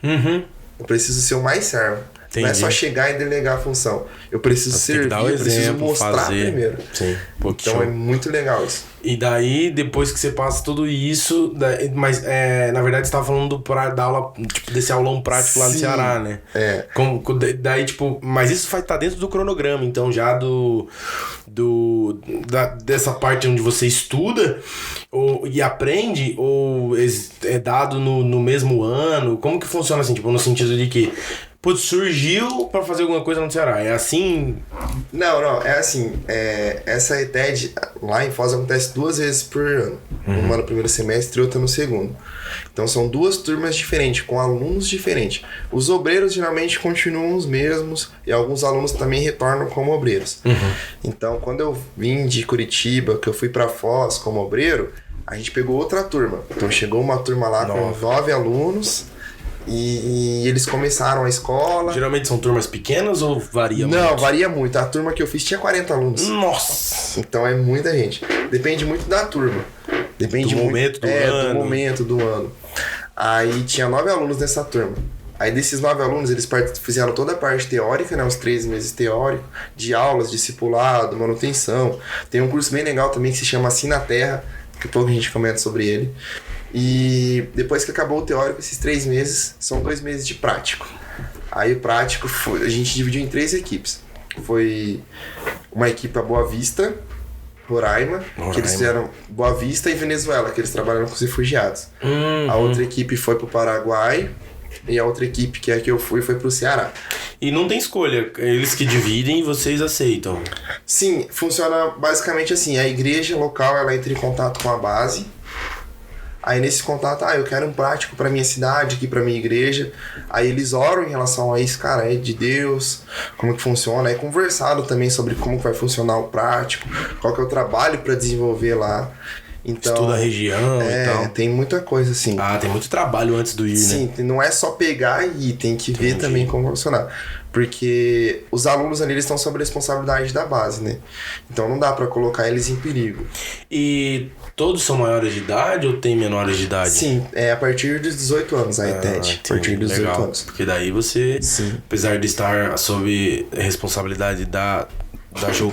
Eu preciso ser o mais servo. Entendi. Não é só chegar e delegar a função. Eu preciso servir, eu preciso mostrar primeiro. Sim. Então é muito legal isso. E daí, depois que você passa tudo isso, mas na verdade você tava falando da aula, tipo, desse aulão prático lá no Ceará, né? Daí, tipo, mas isso vai estar dentro do cronograma, então já dessa parte onde você estuda e aprende, ou é dado no mesmo ano? Como que funciona assim, tipo, no sentido de que putz, surgiu pra fazer alguma coisa no Ceará. É assim? Não. É assim. Essa ETED lá em Foz acontece 2 vezes por ano. Uma no primeiro semestre e outra no segundo. Então são 2 turmas diferentes, com alunos diferentes. Os obreiros geralmente continuam os mesmos e alguns alunos também retornam como obreiros. Então quando eu vim de Curitiba, que eu fui pra Foz como obreiro, a gente pegou outra turma. Então chegou uma turma lá com 9 alunos. E eles começaram a escola. Geralmente são turmas pequenas ou varia muito? Não, varia muito. A turma que eu fiz tinha 40 alunos. Nossa! Então é muita gente. Depende muito da turma. Depende do momento do ano. Do momento do ano. Aí tinha 9 alunos nessa turma. Aí desses 9 alunos, eles fizeram toda a parte teórica, né? Os 3 meses teórico, de aulas, discipulado, manutenção. Tem um curso bem legal também que se chama Assim na Terra, que pouco a gente comenta sobre ele. E depois que acabou o teórico, esses 3 meses, são 2 meses de prático. Aí o prático, a gente dividiu em 3 equipes. Foi uma equipe a Boa Vista, Roraima, que eles fizeram Boa Vista e Venezuela, que eles trabalharam com os refugiados. A outra equipe foi pro Paraguai e a outra equipe, que é a que eu fui, foi pro Ceará. E não tem escolha, eles que dividem e vocês aceitam? Sim, funciona basicamente assim, a igreja local, ela entra em contato com a base. Aí nesse contato, eu quero um prático pra minha cidade, aqui pra minha igreja. Aí eles oram em relação a isso, cara, é de Deus, como que funciona. É conversado também sobre como vai funcionar o prático, qual que é o trabalho pra desenvolver lá. Então, estuda a região e tal. Tem muita coisa assim. Tem muito trabalho antes do ir, Sim, né? não é só pegar e ir, tem que ver também como funcionar. Porque os alunos ali, eles estão sob a responsabilidade da base, né? Então não dá pra colocar eles em perigo. E todos são maiores de idade ou tem menores de idade? Sim, é a partir dos 18 anos a ETED. A partir dos 18 anos. Porque daí você, apesar de estar sob responsabilidade da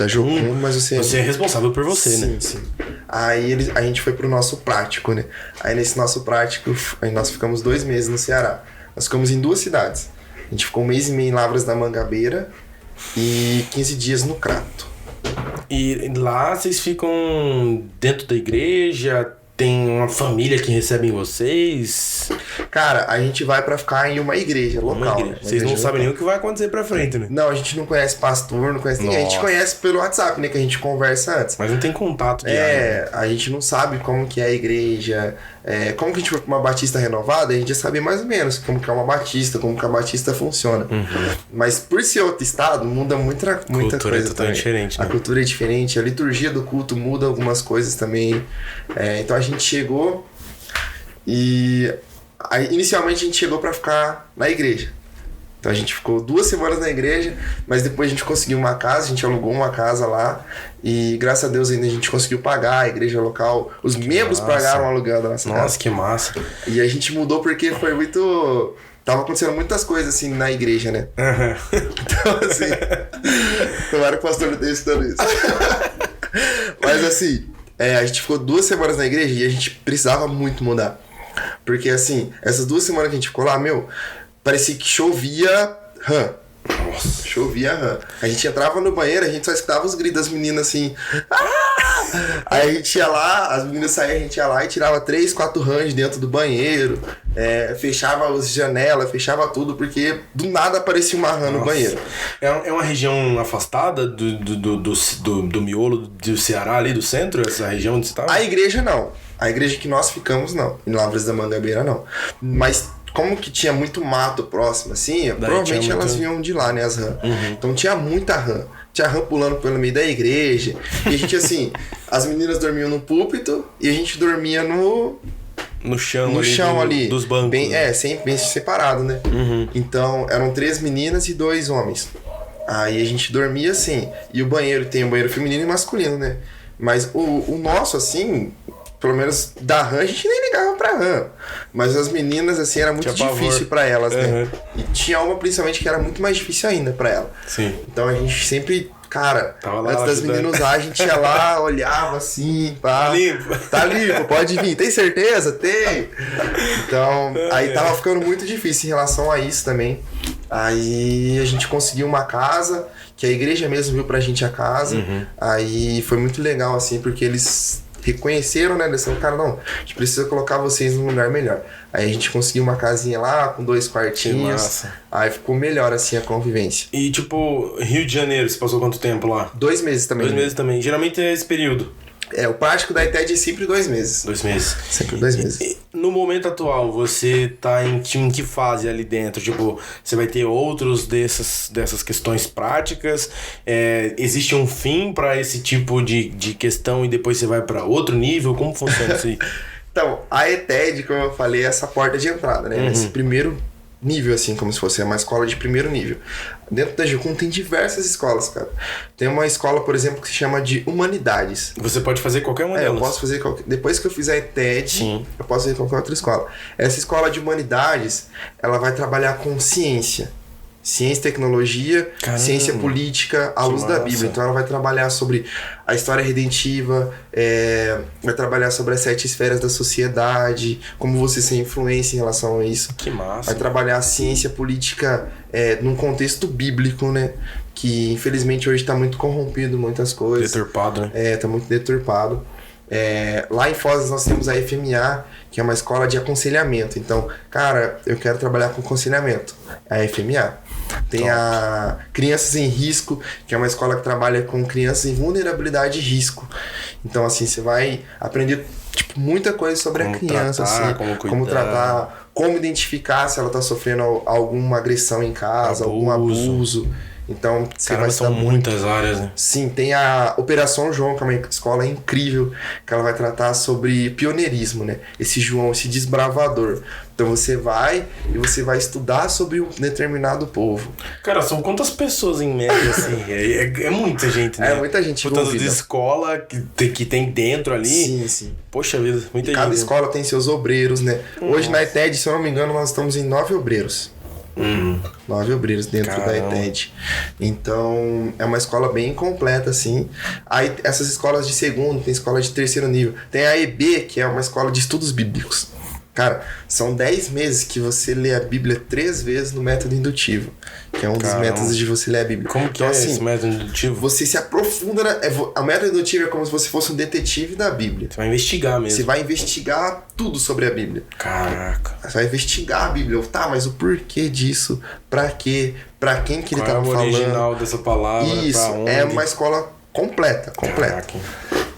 Geocom, mas você é responsável por você, né? Sim. Aí a gente foi pro nosso prático, né? Aí nesse nosso prático, nós ficamos 2 meses no Ceará. Nós ficamos em 2 cidades. A gente ficou 1 mês e meio em Lavras da Mangabeira e 15 dias no Crato. E lá vocês ficam dentro da igreja? Tem uma família que recebe vocês? Cara, a gente vai pra ficar em uma igreja local. Né? Vocês não sabem nem o que vai acontecer pra frente, né? Não, a gente não conhece pastor, não conhece ninguém. A gente conhece pelo WhatsApp, né? Que a gente conversa antes. Mas não tem contato diário. A gente não sabe como que é a igreja. Como que a gente foi pra uma batista renovada, a gente já sabe mais ou menos como que é uma batista, como que a batista funciona. Mas por ser outro estado, muda muita coisa também. Diferente, né? A cultura é diferente, a liturgia do culto muda algumas coisas também. Então a gente chegou e... inicialmente a gente chegou pra ficar na igreja. Então a gente ficou 2 semanas na igreja, mas depois a gente conseguiu uma casa, a gente alugou uma casa lá e graças a Deus ainda a gente conseguiu pagar a igreja local. Os membros pagaram o aluguel da nossa casa. Nossa, que massa. E a gente mudou porque foi muito... Tava acontecendo muitas coisas assim na igreja, né? Então assim... Tomara que o pastor não tenha escutado isso. Mas assim, a gente ficou 2 semanas na igreja e a gente precisava muito mudar. Porque assim, essas 2 semanas que a gente ficou lá, parecia que chovia rã. Nossa. Chovia rã. A gente entrava no banheiro, a gente só escutava os gritos das meninas assim. Aí a gente ia lá, as meninas saíam, a gente ia lá e tirava 3, 4 rãs dentro do banheiro. Fechava as janelas, fechava tudo, porque do nada aparecia uma rã no banheiro. É uma região afastada do miolo do Ceará ali, do centro? Essa região onde você estava? A igreja não. A igreja que nós ficamos não. Em Lavras da Mangabeira não. Mas como que tinha muito mato próximo assim, provavelmente elas vinham de lá, né, as rãs. Então tinha muita rã. tinha rã pulando pelo meio da igreja. E a gente, assim, as meninas dormiam no púlpito e a gente dormia No chão ali dos bancos. Bem, sempre bem separado, né? Então, eram 3 meninas e 2 homens. Aí a gente dormia assim. E o banheiro, tem um banheiro feminino e masculino, né? Mas o nosso, assim, pelo menos da rã, a gente nem ligava pra rã. Mas as meninas, assim, era muito difícil pra elas, né? E tinha uma, principalmente, que era muito mais difícil ainda pra ela. Sim. Então a gente sempre... Cara, lá antes das meninas usar, a gente ia lá, olhava assim, pá. Tá limpo. Tá limpo, pode vir. Tem certeza? Tem. Então, aí tava ficando muito difícil em relação a isso também. Aí a gente conseguiu uma casa, que a igreja mesmo viu pra gente a casa. Aí foi muito legal, assim, porque eles reconheceram, né? Eles falaram, cara, não, a gente precisa colocar vocês num lugar melhor. Aí a gente conseguiu uma casinha lá, com 2 quartinhos. Aí ficou melhor, assim, a convivência. E, tipo, Rio de Janeiro, você passou quanto tempo lá? 2 meses também. 2 meses também. Geralmente é esse período. O prático da ETED é sempre 2 meses. 2 meses. Sempre 2 meses. E no momento atual, você tá em que fase ali dentro? Tipo, você vai ter outros dessas questões práticas? Existe um fim pra esse tipo de questão e depois você vai pra outro nível? Como funciona isso aí? Então, a ETED, como eu falei, é essa porta de entrada, né? Esse primeiro nível, assim, como se fosse uma escola de primeiro nível. Dentro da Jucum tem diversas escolas, cara. Tem uma escola, por exemplo, que se chama de Humanidades. Você pode fazer qualquer uma delas? Eu posso fazer depois que eu fizer a ETED, eu posso fazer qualquer outra escola. Essa escola de Humanidades, ela vai trabalhar com ciência. Ciência e tecnologia, ciência política, à luz da Bíblia. Então ela vai trabalhar sobre a história redentiva, vai trabalhar sobre as 7 esferas da sociedade, como você ser influência em relação a isso. Que massa. Vai trabalhar a ciência política num contexto bíblico, né? Que infelizmente hoje está muito corrompido, muitas coisas. Deturpado, né? Tá muito deturpado. Lá em Foz nós temos a FMA, que é uma escola de aconselhamento. Então, cara, eu quero trabalhar com aconselhamento. A FMA. Tem a Crianças em Risco, que é uma escola que trabalha com crianças em vulnerabilidade e risco. Então, assim, você vai aprender muita coisa sobre a criança, tratar, assim, como tratar, como identificar se ela está sofrendo alguma agressão em casa, algum abuso. Então, você vai são muitas áreas, né? Sim, tem a Operação João, que é uma escola incrível, que ela vai tratar sobre pioneirismo, né? Esse João, esse desbravador. Então você vai estudar sobre um determinado povo. Cara, são quantas pessoas em média, assim? É muita gente, né? É muita gente envolvida. Tanto de escola que tem dentro ali. Sim, sim. Poxa vida, muita gente. Cada escola tem seus obreiros, né? Hoje na ETED, se eu não me engano, nós estamos em 9 obreiros. 9 obreiros dentro da ETED. Então, é uma escola bem completa, assim. Aí, essas escolas de segundo, tem escola de terceiro nível. Tem a EB, que é uma escola de estudos bíblicos. Cara, são 10 meses que você lê a Bíblia 3 vezes no método indutivo. Que é um dos métodos de você ler a Bíblia. Como que é assim, esse método indutivo? Você se aprofunda... O método indutivo é como se você fosse um detetive da Bíblia. Você vai investigar mesmo. Você vai investigar tudo sobre a Bíblia. Caraca. Você vai investigar a Bíblia. Tá, mas o porquê disso? Pra quê? Pra quem que ele tava falando? Qual é o original dessa palavra? Isso, é uma escola completa. Caraca.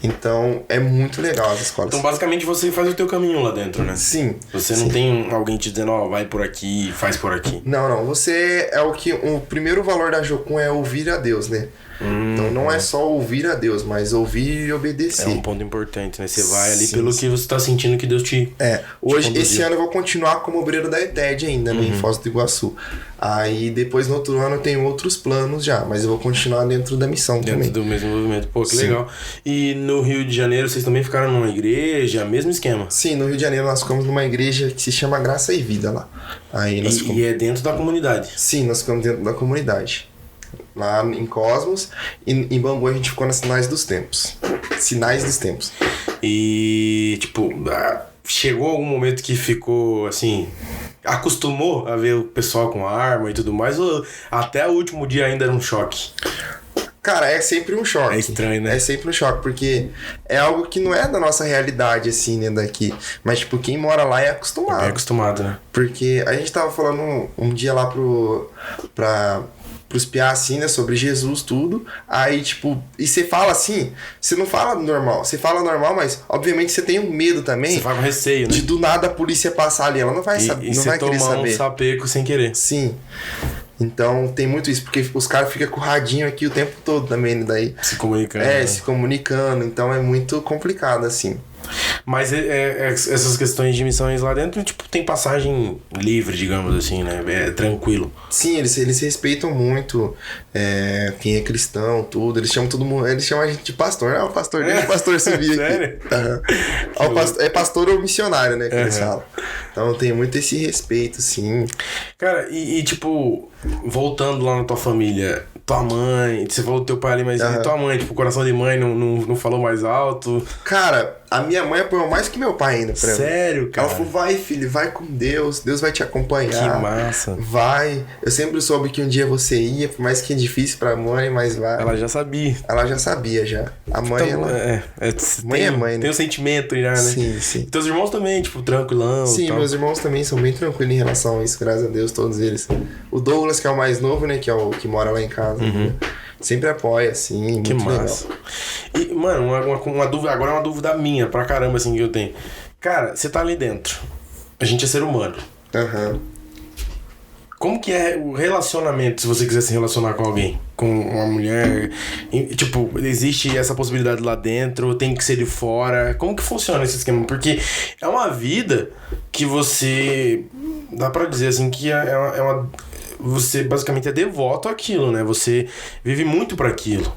Então, é muito legal as escolas. Então, basicamente, você faz o teu caminho lá dentro, né? Sim. Você não tem alguém te dizendo, vai por aqui, faz por aqui. Não. Você o primeiro valor da Jucum é ouvir a Deus, né? Então, não é só ouvir a Deus, mas ouvir e obedecer. É um ponto importante, né? Você vai ali pelo que você tá sentindo que Deus te hoje, conduziu. esse ano eu vou continuar como obreiro da ETED ainda, né? Em Foz do Iguaçu. Aí, depois, no outro ano, eu tenho outros planos já, mas eu vou continuar dentro da missão também. Dentro do mesmo movimento. Pô, que legal. E no Rio de Janeiro, vocês também ficaram numa igreja, mesmo esquema? Sim, no Rio de Janeiro nós ficamos numa igreja que se chama Graça e Vida lá. Aí nós ficamos... E é dentro da comunidade? Sim, nós ficamos dentro da comunidade. Lá em Cosmos, e em Bangu a gente ficou nas Sinais dos Tempos. Sinais dos Tempos. E, tipo, chegou algum momento que ficou, assim, acostumou a ver o pessoal com arma e tudo mais, ou até o último dia ainda era um choque? Cara, é sempre um choque. É estranho, né? É sempre um choque, porque é algo que não é da nossa realidade, assim, né, daqui. Mas, tipo, quem mora lá é acostumado. É acostumado, né? Porque a gente tava falando um dia lá pros piá, assim, né, sobre Jesus, tudo. Aí, tipo, e você fala assim, você não fala normal. Você fala normal, mas, obviamente, você tem um medo também. Você fala com receio, né? De do nada a polícia passar ali. Ela não vai saber, não vai querer saber. E você tomar um sapeco sem querer. Sim. Então tem muito isso, porque os caras ficam com o radinho aqui o tempo todo também, daí. Se comunicando. Se comunicando, então é muito complicado, assim. Mas essas questões de missões lá dentro, tipo, tem passagem livre, digamos assim, né? É tranquilo. Sim, eles respeitam muito quem é cristão, tudo. Eles chamam todo mundo. Eles chamam a gente de pastor. O pastor, deixa o pastor subir Sério? aqui. É pastor ou missionário, né? Que eles falam. Então tem muito esse respeito, sim. Cara, e tipo, voltando lá na tua família, tua mãe, você falou do teu pai ali, mas e tua mãe, tipo, coração de mãe não falou mais alto? Cara, a minha mãe apoiou mais que meu pai ainda pra mim. Sério, cara? Ela falou, vai filho, vai com Deus, Deus vai te acompanhar. Que massa. Vai. Eu sempre soube que um dia você ia, por mais que é difícil pra mãe, mas vai. Ela já sabia. Ela já sabia, já. A mãe, então, mãe é mãe, né? Tem o sentimento já, né? Sim, sim. E teus irmãos também, tipo, tranquilão. Sim, tal. meus irmãos também são bem tranquilos em relação a isso, graças a Deus, todos eles. O Douglas, que é o mais novo, né, que é o que mora lá em casa, né? Sempre apoia, assim, que muito massa. legal. E, mano, uma dúvida, agora é uma dúvida minha, pra caramba, assim, que eu tenho. Cara, você tá ali dentro. A gente é ser humano. Como que é o relacionamento, se você quiser se relacionar com alguém? Com uma mulher? Tipo, existe essa possibilidade lá dentro? Tem que ser de fora? Como que funciona esse esquema? Porque é uma vida que você... Dá pra dizer, assim, que é uma... Você basicamente é devoto àquilo, né? Você vive muito pra aquilo,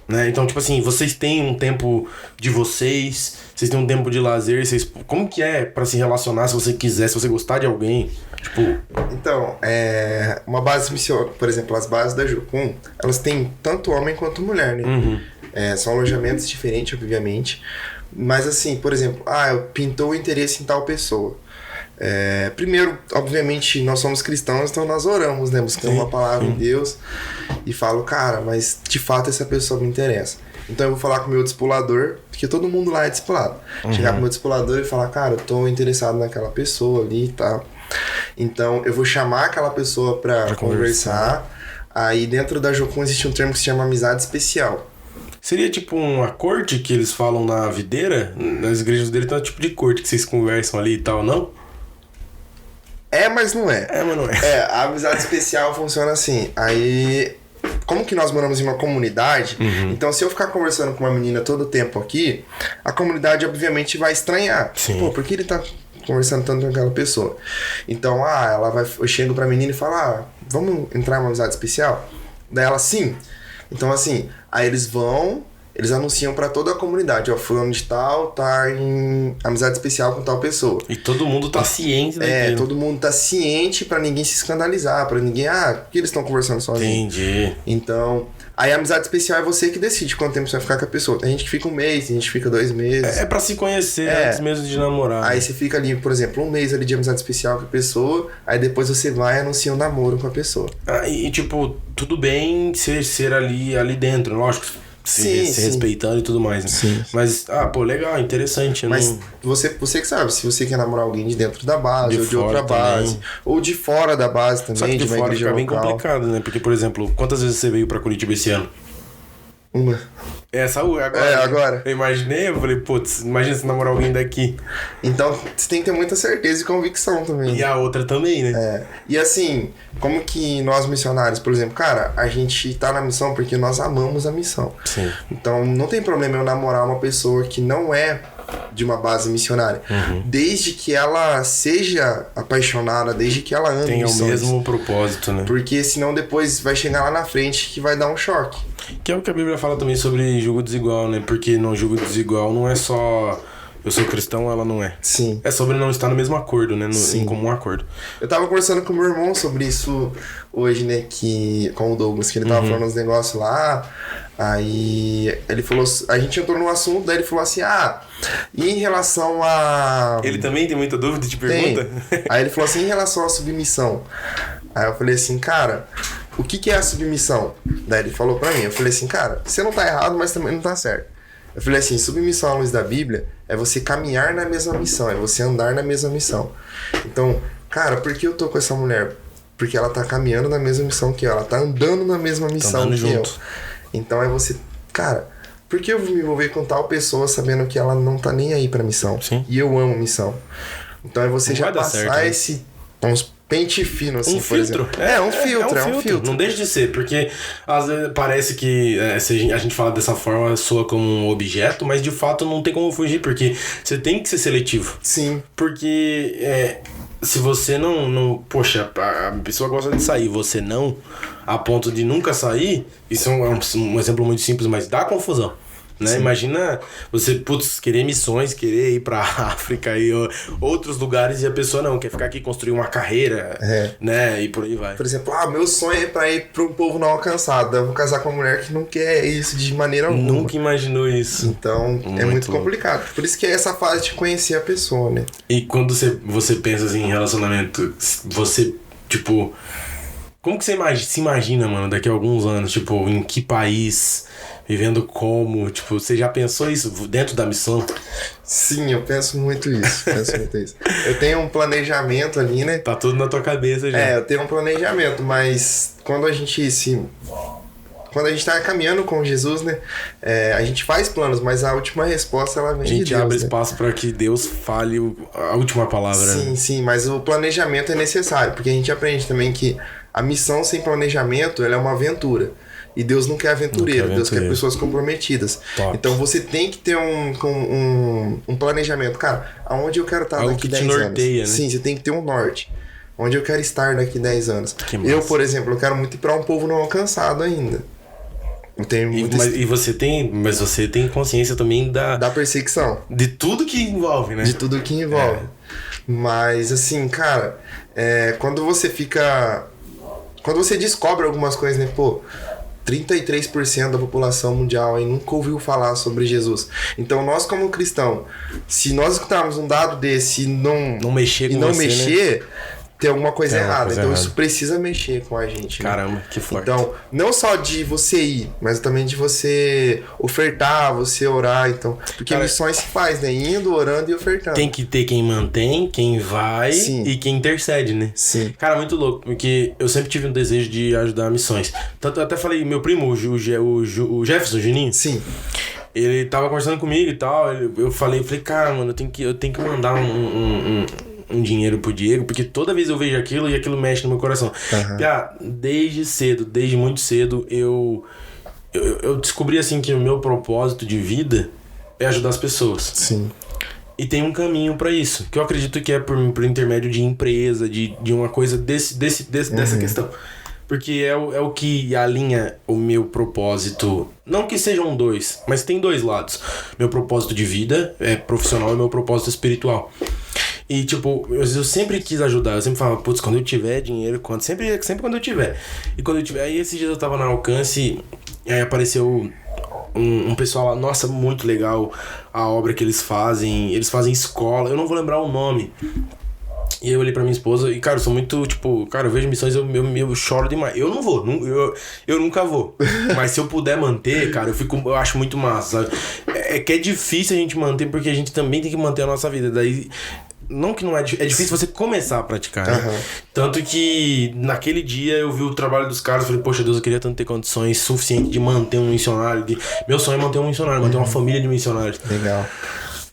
né? Então, tipo assim, vocês têm um tempo de vocês têm um tempo de lazer, como que é pra se relacionar, se você quiser, se você gostar de alguém? Tipo... Então, uma base missionária, por exemplo, as bases da Jocum, elas têm tanto homem quanto mulher, né? São alojamentos diferentes, obviamente. Mas assim, por exemplo, pintou o interesse em tal pessoa. Primeiro, obviamente, nós somos cristãos, então nós oramos, né? Buscamos uma palavra em Deus e falo, cara, mas de fato essa pessoa me interessa. Então eu vou falar com o meu discipulador, porque todo mundo lá é discipulado. Chegar com o meu discipulador e falar, cara, eu tô interessado naquela pessoa ali e tal. Então eu vou chamar aquela pessoa pra conversar. Aí dentro da Jocum existe um termo que se chama amizade especial. Seria tipo uma corte que eles falam na videira? Nas igrejas dele tem um tipo de corte que vocês conversam ali e tal, não? Mas não é. Mas não é. A amizade especial funciona assim. Aí, como que nós moramos em uma comunidade, então se eu ficar conversando com uma menina todo o tempo aqui, a comunidade obviamente vai estranhar. Sim. Pô, por que ele tá conversando tanto com aquela pessoa? Então, eu chego pra menina e falo, vamos entrar em uma amizade especial? Daí ela, sim. Então, assim, aí eles anunciam pra toda a comunidade, fulano de tal tá em amizade especial com tal pessoa. E todo mundo tá ciente daquilo. Todo mundo tá ciente pra ninguém se escandalizar, pra ninguém, por que eles estão conversando sozinhos? Entendi. Então, aí a amizade especial é você que decide quanto tempo você vai ficar com a pessoa. Tem gente que fica 1 mês, tem gente que fica 2 meses. É pra se conhecer antes mesmo de namorar. Aí você fica ali, por exemplo, 1 mês ali de amizade especial com a pessoa, aí depois você vai e anuncia um namoro com a pessoa. E tipo, tudo bem ser ali dentro, lógico. Se respeitando e tudo mais, né? Sim. Mas, legal, interessante. Mas você que sabe, se você quer namorar alguém de dentro da base, ou de outra também. base, ou de fora da base também, Só que de uma fora igreja fica bem local. complicado, né? Porque, por exemplo, quantas vezes você veio pra Curitiba esse ano? Uma. Agora. Agora. Eu imaginei, eu falei, putz, imagina se namorar alguém daqui. Então, você tem que ter muita certeza e convicção também. E a outra também, né? E assim, como que nós missionários, por exemplo, cara, a gente tá na missão porque nós amamos a missão. Sim. Então, não tem problema eu namorar uma pessoa que não é de uma base missionária. Desde que ela seja apaixonada, desde que ela ame Tem missões. o mesmo propósito, né? Porque senão depois vai chegar lá na frente que vai dar um choque. Que é o que a Bíblia fala também sobre julgo desigual, né? Porque no julgo desigual não é só eu sou cristão, ela não é. Sim. É sobre não estar no mesmo acordo, né? Sim. Em comum acordo. Eu tava conversando com o meu irmão sobre isso hoje, né? Com o Douglas, que ele tava falando uns negócios lá. Aí ele falou, a gente entrou no assunto, daí ele falou assim, e em relação a... Ele também tem muita dúvida e te pergunta? Aí ele falou assim, em relação à submissão. Aí eu falei assim, cara, o que é a submissão? Daí ele falou pra mim, eu falei assim, cara, você não tá errado, mas também não tá certo. Eu falei assim, submissão à luz da Bíblia é você caminhar na mesma missão, é você andar na mesma missão. Então, cara, por que eu tô com essa mulher? Porque ela tá caminhando na mesma missão que eu, ela tá andando na mesma missão que eu. Então é você, cara, por que eu vou me envolver com tal pessoa sabendo que ela não tá nem aí pra missão? Sim. E eu amo missão. Então é você Não já vai dar passar certo, né? esse... Vamos pente fino, assim, Um por filtro. exemplo. É um filtro. Não deixa de ser, porque às vezes parece que se a gente fala dessa forma, soa como um objeto, mas de fato não tem como fugir, porque você tem que ser seletivo. Sim. Porque se você não... Poxa, a pessoa gosta de sair, você não, a ponto de nunca sair, isso é um exemplo muito simples, mas dá confusão. Né? Imagina você, querer missões, querer ir pra África e outros lugares e a pessoa não, quer ficar aqui, construir uma carreira, né? E por aí vai. Por exemplo, meu sonho é pra ir pra um povo não alcançado. Eu vou casar com uma mulher que não quer isso de maneira alguma. Nunca imaginou isso. Então, é muito complicado. Por isso que é essa fase de conhecer a pessoa, né? E quando você pensa assim, em relacionamento, você, tipo... Como que você se imagina, mano, daqui a alguns anos? Tipo, em que país, vivendo como? Tipo, você já pensou isso dentro da missão? Sim, eu penso muito isso. Eu tenho um planejamento ali, né? Tá tudo na tua cabeça já. Eu tenho um planejamento, mas quando a gente tá caminhando com Jesus, né? A gente faz planos, mas a última resposta ela vem de Deus. A gente abre espaço para que Deus fale a última palavra. Sim, né? Sim, mas o planejamento é necessário, porque a gente aprende também que a missão sem planejamento ela é uma aventura. E Deus não quer aventureiro, Deus quer pessoas comprometidas. Top. Então você tem que ter um planejamento. Cara, aonde eu quero estar daqui 10 anos? Norteia, né? Sim, você tem que ter um norte. Onde eu quero estar daqui 10 anos. Eu, por exemplo, eu quero muito ir para um povo não alcançado ainda. Eu tenho Mas você tem consciência também da perseguição. De tudo que envolve, né? De tudo que envolve. Mas assim, cara, quando você descobre algumas coisas, né? 33% da população mundial aí nunca ouviu falar sobre Jesus. Então nós como cristão, se nós escutarmos um dado desse e não mexer, né? Tem alguma coisa errada. Então isso precisa mexer com a gente. Caramba, né? Que forte. Então, não só de você ir, mas também de você ofertar, você orar. Então, porque missões se faz, né? Indo, orando e ofertando. Tem que ter quem mantém, quem vai e quem intercede, né? Sim. Cara, muito louco, porque eu sempre tive um desejo de ajudar missões. Tanto eu até falei, meu primo, o Jefferson, o Juninho. Sim. Ele tava conversando comigo e tal. Eu falei, cara, mano, eu tenho que mandar um dinheiro pro Diego, porque toda vez eu vejo aquilo e aquilo mexe no meu coração. Desde muito cedo, eu descobri assim que o meu propósito de vida é ajudar as pessoas. Sim. E tem um caminho pra isso, que eu acredito que é por intermédio de empresa, de uma coisa dessa questão. Porque é o que alinha o meu propósito. Não que sejam dois, mas tem dois lados. Meu propósito de vida é profissional e meu propósito espiritual. E, tipo, eu sempre quis ajudar. Eu sempre falava, quando eu tiver dinheiro, sempre quando eu tiver. E quando eu tiver... Aí, esses dias eu tava na Alcance, e aí apareceu um pessoal lá, nossa, muito legal a obra que eles fazem. Eles fazem escola, eu não vou lembrar o nome. E eu olhei pra minha esposa e, cara, eu sou muito, tipo... Cara, eu vejo missões, eu choro demais. Eu não vou, eu nunca vou. Mas se eu puder manter, cara, eu acho muito massa, sabe? É que é difícil a gente manter, porque a gente também tem que manter a nossa vida. Daí... Não que não é difícil você começar a praticar, né? Tanto que naquele dia eu vi o trabalho dos caras e falei, poxa Deus, eu queria tanto ter condições suficientes de manter um missionário. Meu sonho é manter um missionário, manter uma família de missionários. Legal.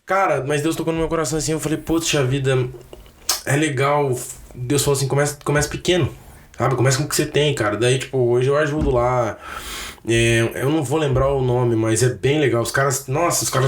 Cara, mas Deus tocou no meu coração assim, eu falei, poxa vida, é legal. Deus falou assim, começa pequeno, sabe? Começa com o que você tem, cara. Daí, tipo, hoje eu ajudo lá. Eu não vou lembrar o nome, mas é bem legal. Os caras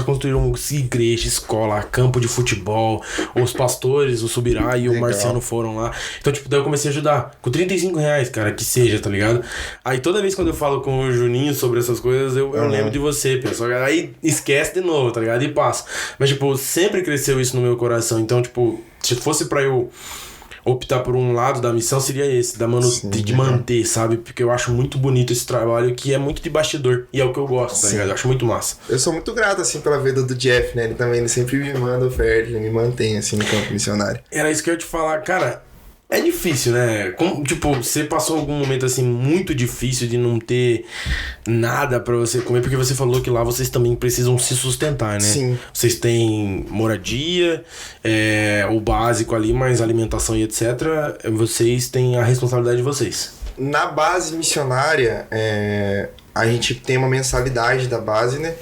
construíram igreja, escola, campo de futebol. Os pastores, o Subirá e o Marciano foram lá. Então, tipo, daí eu comecei a ajudar. Com R$35, cara, que seja, tá ligado? Aí toda vez quando eu falo com o Juninho sobre essas coisas, eu lembro de você, pessoal. Aí esquece de novo, tá ligado? E passa. Mas, tipo, sempre cresceu isso no meu coração. Então, tipo, se fosse pra eu optar por um lado da missão, seria esse, de manter, sabe? Porque eu acho muito bonito esse trabalho, que é muito de bastidor. E é o que eu gosto, tá ligado? Eu acho muito massa. Eu sou muito grato, assim, pela vida do Jeff, né? Ele sempre me manda oferta, ele me mantém, assim, no campo missionário. Era isso que eu ia te falar. Cara, é difícil, né? Tipo, você passou algum momento, assim, muito difícil de não ter nada pra você comer, porque você falou que lá vocês também precisam se sustentar, né? Sim. Vocês têm moradia, o básico ali, mas alimentação e etc. Vocês têm a responsabilidade de vocês. Na base missionária, a gente tem uma mensalidade da base, né?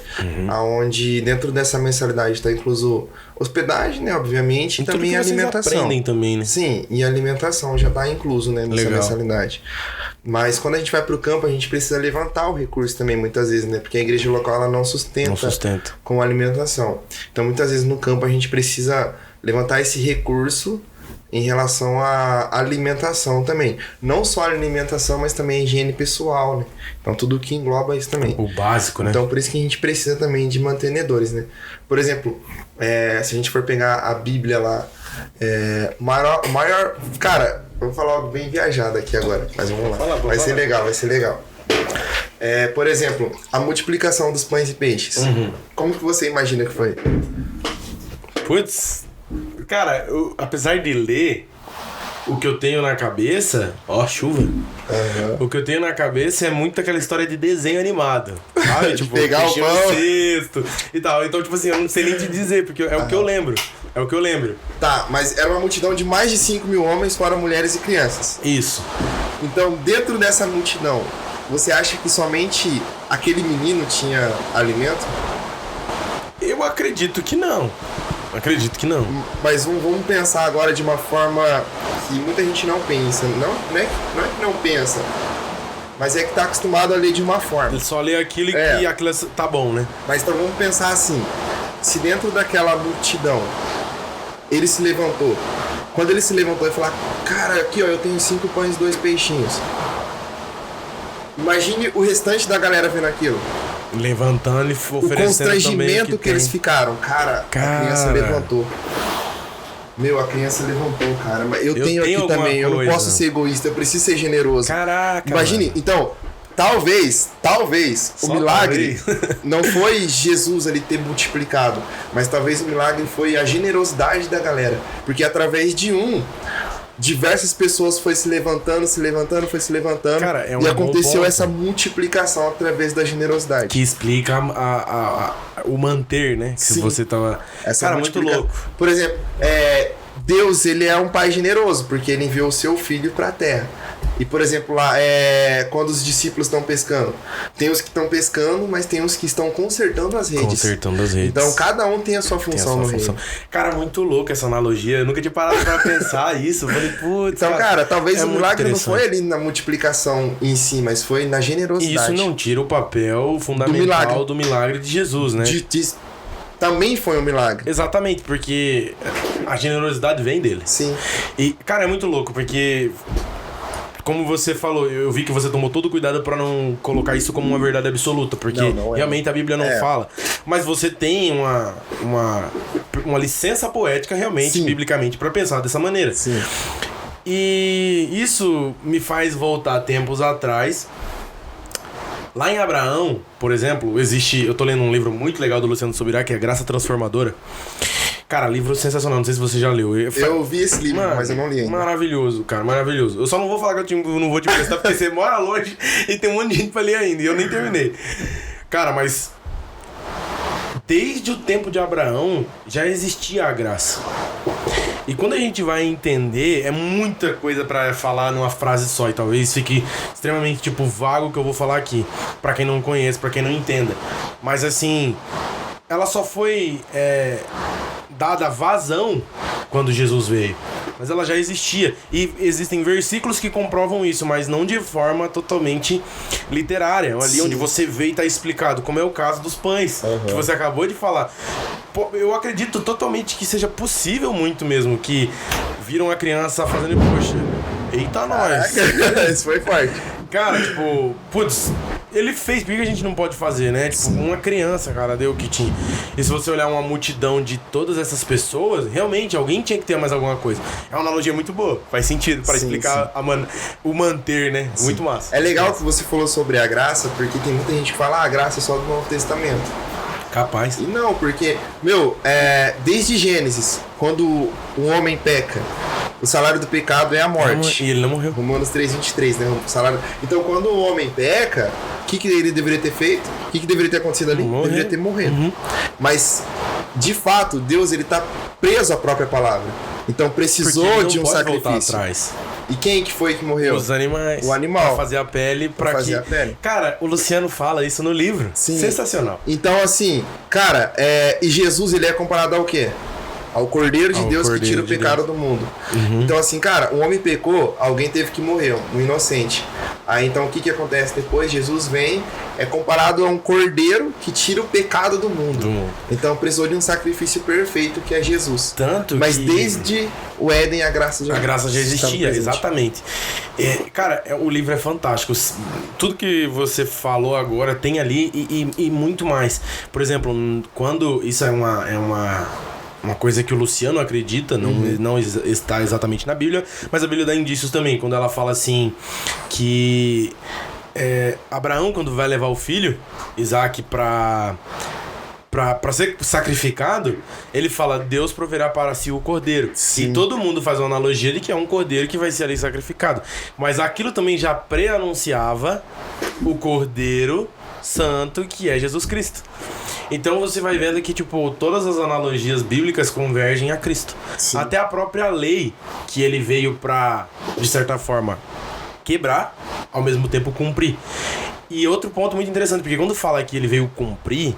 Onde dentro dessa mensalidade está incluso hospedagem, né? Obviamente, e também a alimentação. Aprendem também, né? Sim, e a alimentação já está incluso, né, nessa mensalidade. Mas quando a gente vai para o campo, a gente precisa levantar o recurso também, muitas vezes, né? Porque a igreja local ela não sustenta com alimentação. Então, muitas vezes no campo a gente precisa levantar esse recurso em relação à alimentação também. Não só a alimentação, mas também a higiene pessoal, né? Então tudo que engloba isso também. O básico, né? Então por isso que a gente precisa também de mantenedores, né? Por exemplo, se a gente for pegar a Bíblia lá, maior... Cara, eu vou falar algo bem viajado aqui agora, mas vamos lá. Vai ser legal. Por exemplo, a multiplicação dos pães e peixes. Como que você imagina que foi? Putz... Cara, apesar de ler, o que eu tenho na cabeça... Ó, chuva. O que eu tenho na cabeça é muito aquela história de desenho animado. Sabe? Tipo, pegar o pão. Cesto e tal. Então, tipo assim, eu não sei nem te dizer, porque é o que eu lembro. É o que eu lembro. Tá, mas era uma multidão de mais de 5 mil homens, fora mulheres e crianças. Isso. Então, dentro dessa multidão, você acha que somente aquele menino tinha alimento? Eu acredito que não. Mas vamos pensar agora de uma forma que muita gente não pensa. Não é que não pensa, mas é que tá acostumado a ler de uma forma. Ele só lê aquilo e aquilo tá bom, né? Mas então vamos pensar assim. Se dentro daquela multidão ele se levantou. Quando ele se levantou e falar, cara, aqui ó, eu tenho 5 pães e 2 peixinhos. Imagine o restante da galera vendo aquilo. Levantando e oferecendo também. O constrangimento que eles ficaram. Cara, a criança levantou. A criança levantou, cara. Mas eu tenho aqui também, eu não posso ser egoísta, eu preciso ser generoso. Caraca. Imagine, mano. Então, talvez o milagre não foi Jesus ali ter multiplicado, mas talvez o milagre foi a generosidade da galera. Porque através de diversas pessoas foi se levantando. Cara, e aconteceu essa multiplicação através da generosidade. Que explica o manter, né? Que Sim. você tava... Cara, muito louco. Por exemplo, Deus, ele é um pai generoso, porque ele enviou o seu filho para a terra. E, por exemplo, lá, quando os discípulos estão pescando, tem os que estão pescando, mas tem os que estão consertando as redes. Então, cada um tem a sua função no reino. Cara, muito louco essa analogia. Eu nunca tinha parado pra pensar isso. Eu falei, putz. Então, cara, talvez o milagre não foi ali na multiplicação em si, mas foi na generosidade. Isso não tira o papel fundamental do milagre de Jesus, né? Também foi um milagre. Exatamente, porque a generosidade vem dele. Sim. E, cara, é muito louco, porque... Como você falou, eu vi que você tomou todo cuidado pra não colocar isso como uma verdade absoluta, porque realmente a Bíblia não fala. Mas você tem uma licença poética realmente, biblicamente, pra pensar dessa maneira. Sim. E isso me faz voltar tempos atrás. Lá em Abraão, por exemplo, existe... Eu tô lendo um livro muito legal do Luciano Subirá, que é Graça Transformadora. Cara, livro sensacional, não sei se você já leu. Eu vi esse livro, mas eu não li ainda. Maravilhoso, cara, maravilhoso. Eu só não vou falar que eu não vou te prestar, porque você mora longe e tem um monte de gente pra ler ainda, e eu nem terminei. Cara, mas... Desde o tempo de Abraão, já existia a graça. E quando a gente vai entender, é muita coisa pra falar numa frase só, e talvez fique extremamente, vago o que eu vou falar aqui. Pra quem não conhece, pra quem não entenda. Mas, assim, ela só foi... dada vazão quando Jesus veio, mas ela já existia, e existem versículos que comprovam isso, mas não de forma totalmente literária, ali onde você vê e tá explicado, como é o caso dos pães, que você acabou de falar. Pô, eu acredito totalmente que seja possível muito mesmo, que viram a criança fazendo, poxa, eita nós. Isso foi forte. Cara, putz, ele fez, por que a gente não pode fazer, né? Uma criança, cara, deu o que tinha. E se você olhar uma multidão de todas essas pessoas, realmente alguém tinha que ter mais alguma coisa. É uma analogia muito boa, faz sentido para explicar o manter, né? Sim. Muito massa. É legal que você falou sobre a graça, porque tem muita gente que fala, a graça é só do Novo Testamento. Capaz. E não, porque, desde Gênesis, quando o homem peca, o salário do pecado é a morte. E ele não morreu. Romanos 3:23, né? O salário... Então, quando o homem peca, o que ele deveria ter feito? O que deveria ter acontecido ali? Deveria ter morrido. Mas, de fato, Deus, ele tá preso à própria palavra. Então, precisou de um sacrifício. Voltar atrás. E quem que foi que morreu? Os animais. O animal. Pra fazer a pele. Pra fazer a pele. Cara, o Luciano fala isso no livro. Sim. Sensacional. Então, assim, cara, e Jesus, ele é comparado ao quê? Ao Cordeiro de Deus que tira o pecado do mundo. Então, assim, cara, um homem pecou, alguém teve que morrer, um inocente. Aí, então, o que acontece depois? Jesus vem, é comparado a um cordeiro que tira o pecado do mundo. Então, precisou de um sacrifício perfeito, que é Jesus. Mas desde o Éden, a graça já existia, exatamente. Cara, o livro é fantástico. Tudo que você falou agora tem ali e muito mais. Por exemplo, quando isso é uma coisa que o Luciano acredita, não está exatamente na Bíblia, mas a Bíblia dá indícios também, quando ela fala assim, que Abraão, quando vai levar o filho, Isaac, pra ser sacrificado, ele fala, Deus proverá para si o cordeiro. Sim. E todo mundo faz uma analogia de que é um cordeiro que vai ser ali sacrificado. Mas aquilo também já pré-anunciava o cordeiro santo, que é Jesus Cristo. Então você vai vendo que, tipo, todas as analogias bíblicas convergem a Cristo. Sim. Até a própria lei que ele veio pra, de certa forma, quebrar, ao mesmo tempo cumprir. E outro ponto muito interessante, porque quando fala que ele veio cumprir,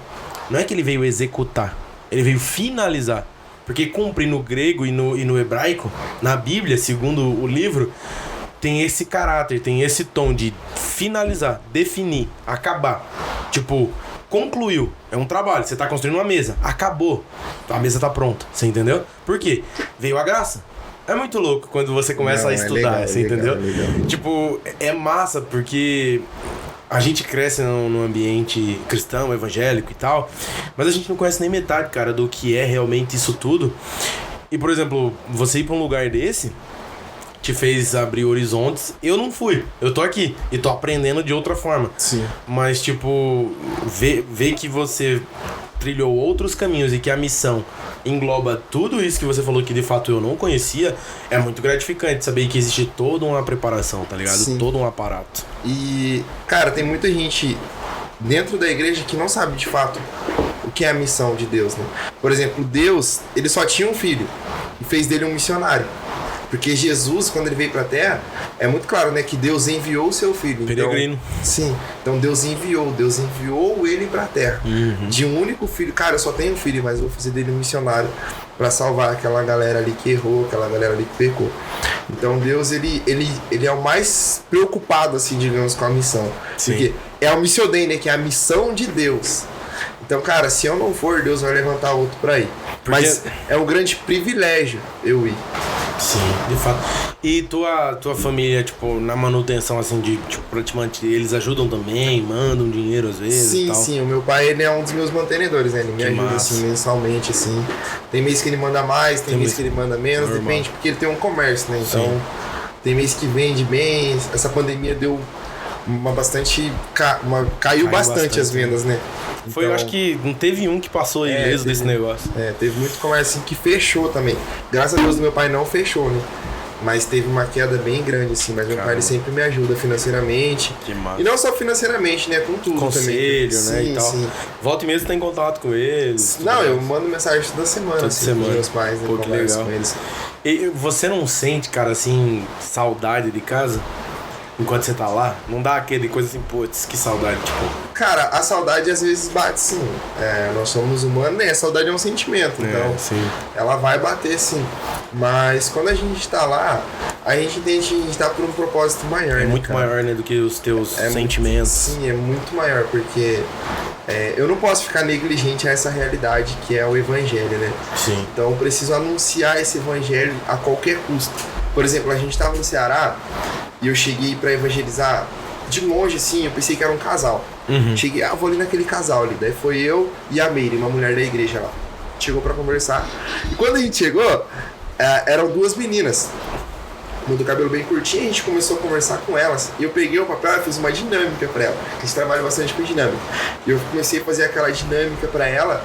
não é que ele veio executar, ele veio finalizar. Porque cumprir no grego e no hebraico, na Bíblia, segundo o livro, tem esse caráter, tem esse tom de finalizar, definir, acabar. Tipo, concluiu. É um trabalho. Você tá construindo uma mesa. Acabou. A mesa tá pronta. Você entendeu? Por quê? Veio a graça. É muito louco quando você começa a estudar. Legal, você entendeu? Legal. Tipo, é massa porque a gente cresce num ambiente cristão, evangélico e tal, mas a gente não conhece nem metade, cara, do que é realmente isso tudo. E, por exemplo, você ir pra um lugar desse te fez abrir horizontes. Eu não fui. Eu tô aqui e tô aprendendo de outra forma. Sim. Mas, tipo, ver que você trilhou outros caminhos e que a missão engloba tudo isso que você falou que de fato eu não conhecia, é muito gratificante saber que existe toda uma preparação, tá ligado? Sim. Todo um aparato. E, cara, tem muita gente dentro da igreja que não sabe de fato o que é a missão de Deus, né? Por exemplo, Deus, ele só tinha um filho e fez dele um missionário. Porque Jesus, quando ele veio pra Terra, é muito claro, né, que Deus enviou o seu filho. Peregrino. Então, sim. Então Deus enviou ele pra Terra. De um único filho. Cara, eu só tenho um filho, mas eu vou fazer dele um missionário pra salvar aquela galera ali que errou, aquela galera ali que pecou. Então Deus, ele é o mais preocupado, assim, digamos, com a missão. Sim. Porque é o Missio Dei, né, que é a missão de Deus. Então, cara, se eu não for, Deus vai levantar outro pra ir. Porque... Mas é um grande privilégio eu ir. Sim, de fato. E tua família, tipo, na manutenção, assim, de, tipo, pra te manter, eles ajudam também, mandam dinheiro às vezes e tal? Sim, o meu pai, ele é um dos meus mantenedores, né? Ele me ajuda, assim, mensalmente, assim. Tem mês que ele manda mais, tem mês que ele manda menos, normal. Depende, porque ele tem um comércio, né? Então, sim. Tem mês que vende bem. Essa pandemia deu caiu bastante as vendas, né? Foi, então, eu acho que não teve um que passou ileso desse negócio. Teve muito comércio assim, que fechou também. Graças a Deus meu pai não fechou, né? Mas teve uma queda bem grande, assim. Mas meu pai, ele sempre me ajuda financeiramente. Que massa. E não só financeiramente, né? Com tudo Conselho, também. Né? Sim, e tal. Sim. Volta e meia você tá em contato com eles? Não, eu mando mensagem toda semana, assim, com meus pais, né? Pô, que legal. Com eles. E você não sente, cara, assim, saudade de casa? Enquanto você tá lá, não dá aquele coisa assim, putz, que saudade, tipo... Cara, a saudade às vezes bate, sim. Nós somos humanos, né? A saudade é um sentimento, então sim. Ela vai bater, sim. Mas quando a gente tá lá, a gente entende que a gente tá por um propósito maior, né, muito cara? maior, né, do que os teus sentimentos. Sim, é muito maior, porque eu não posso ficar negligente a essa realidade que é o evangelho, né? Sim. Então eu preciso anunciar esse evangelho a qualquer custo. Por exemplo, a gente tava no Ceará e eu cheguei pra evangelizar de longe, assim, eu pensei que era um casal. Cheguei, vou ali naquele casal ali. Daí foi eu e a Meire, uma mulher da igreja lá. Chegou pra conversar. E quando a gente chegou, eram duas meninas. Uma do cabelo bem curtinho, a gente começou a conversar com elas. E eu peguei o papel e fiz uma dinâmica pra ela. A gente trabalha bastante com dinâmica. E eu comecei a fazer aquela dinâmica pra ela.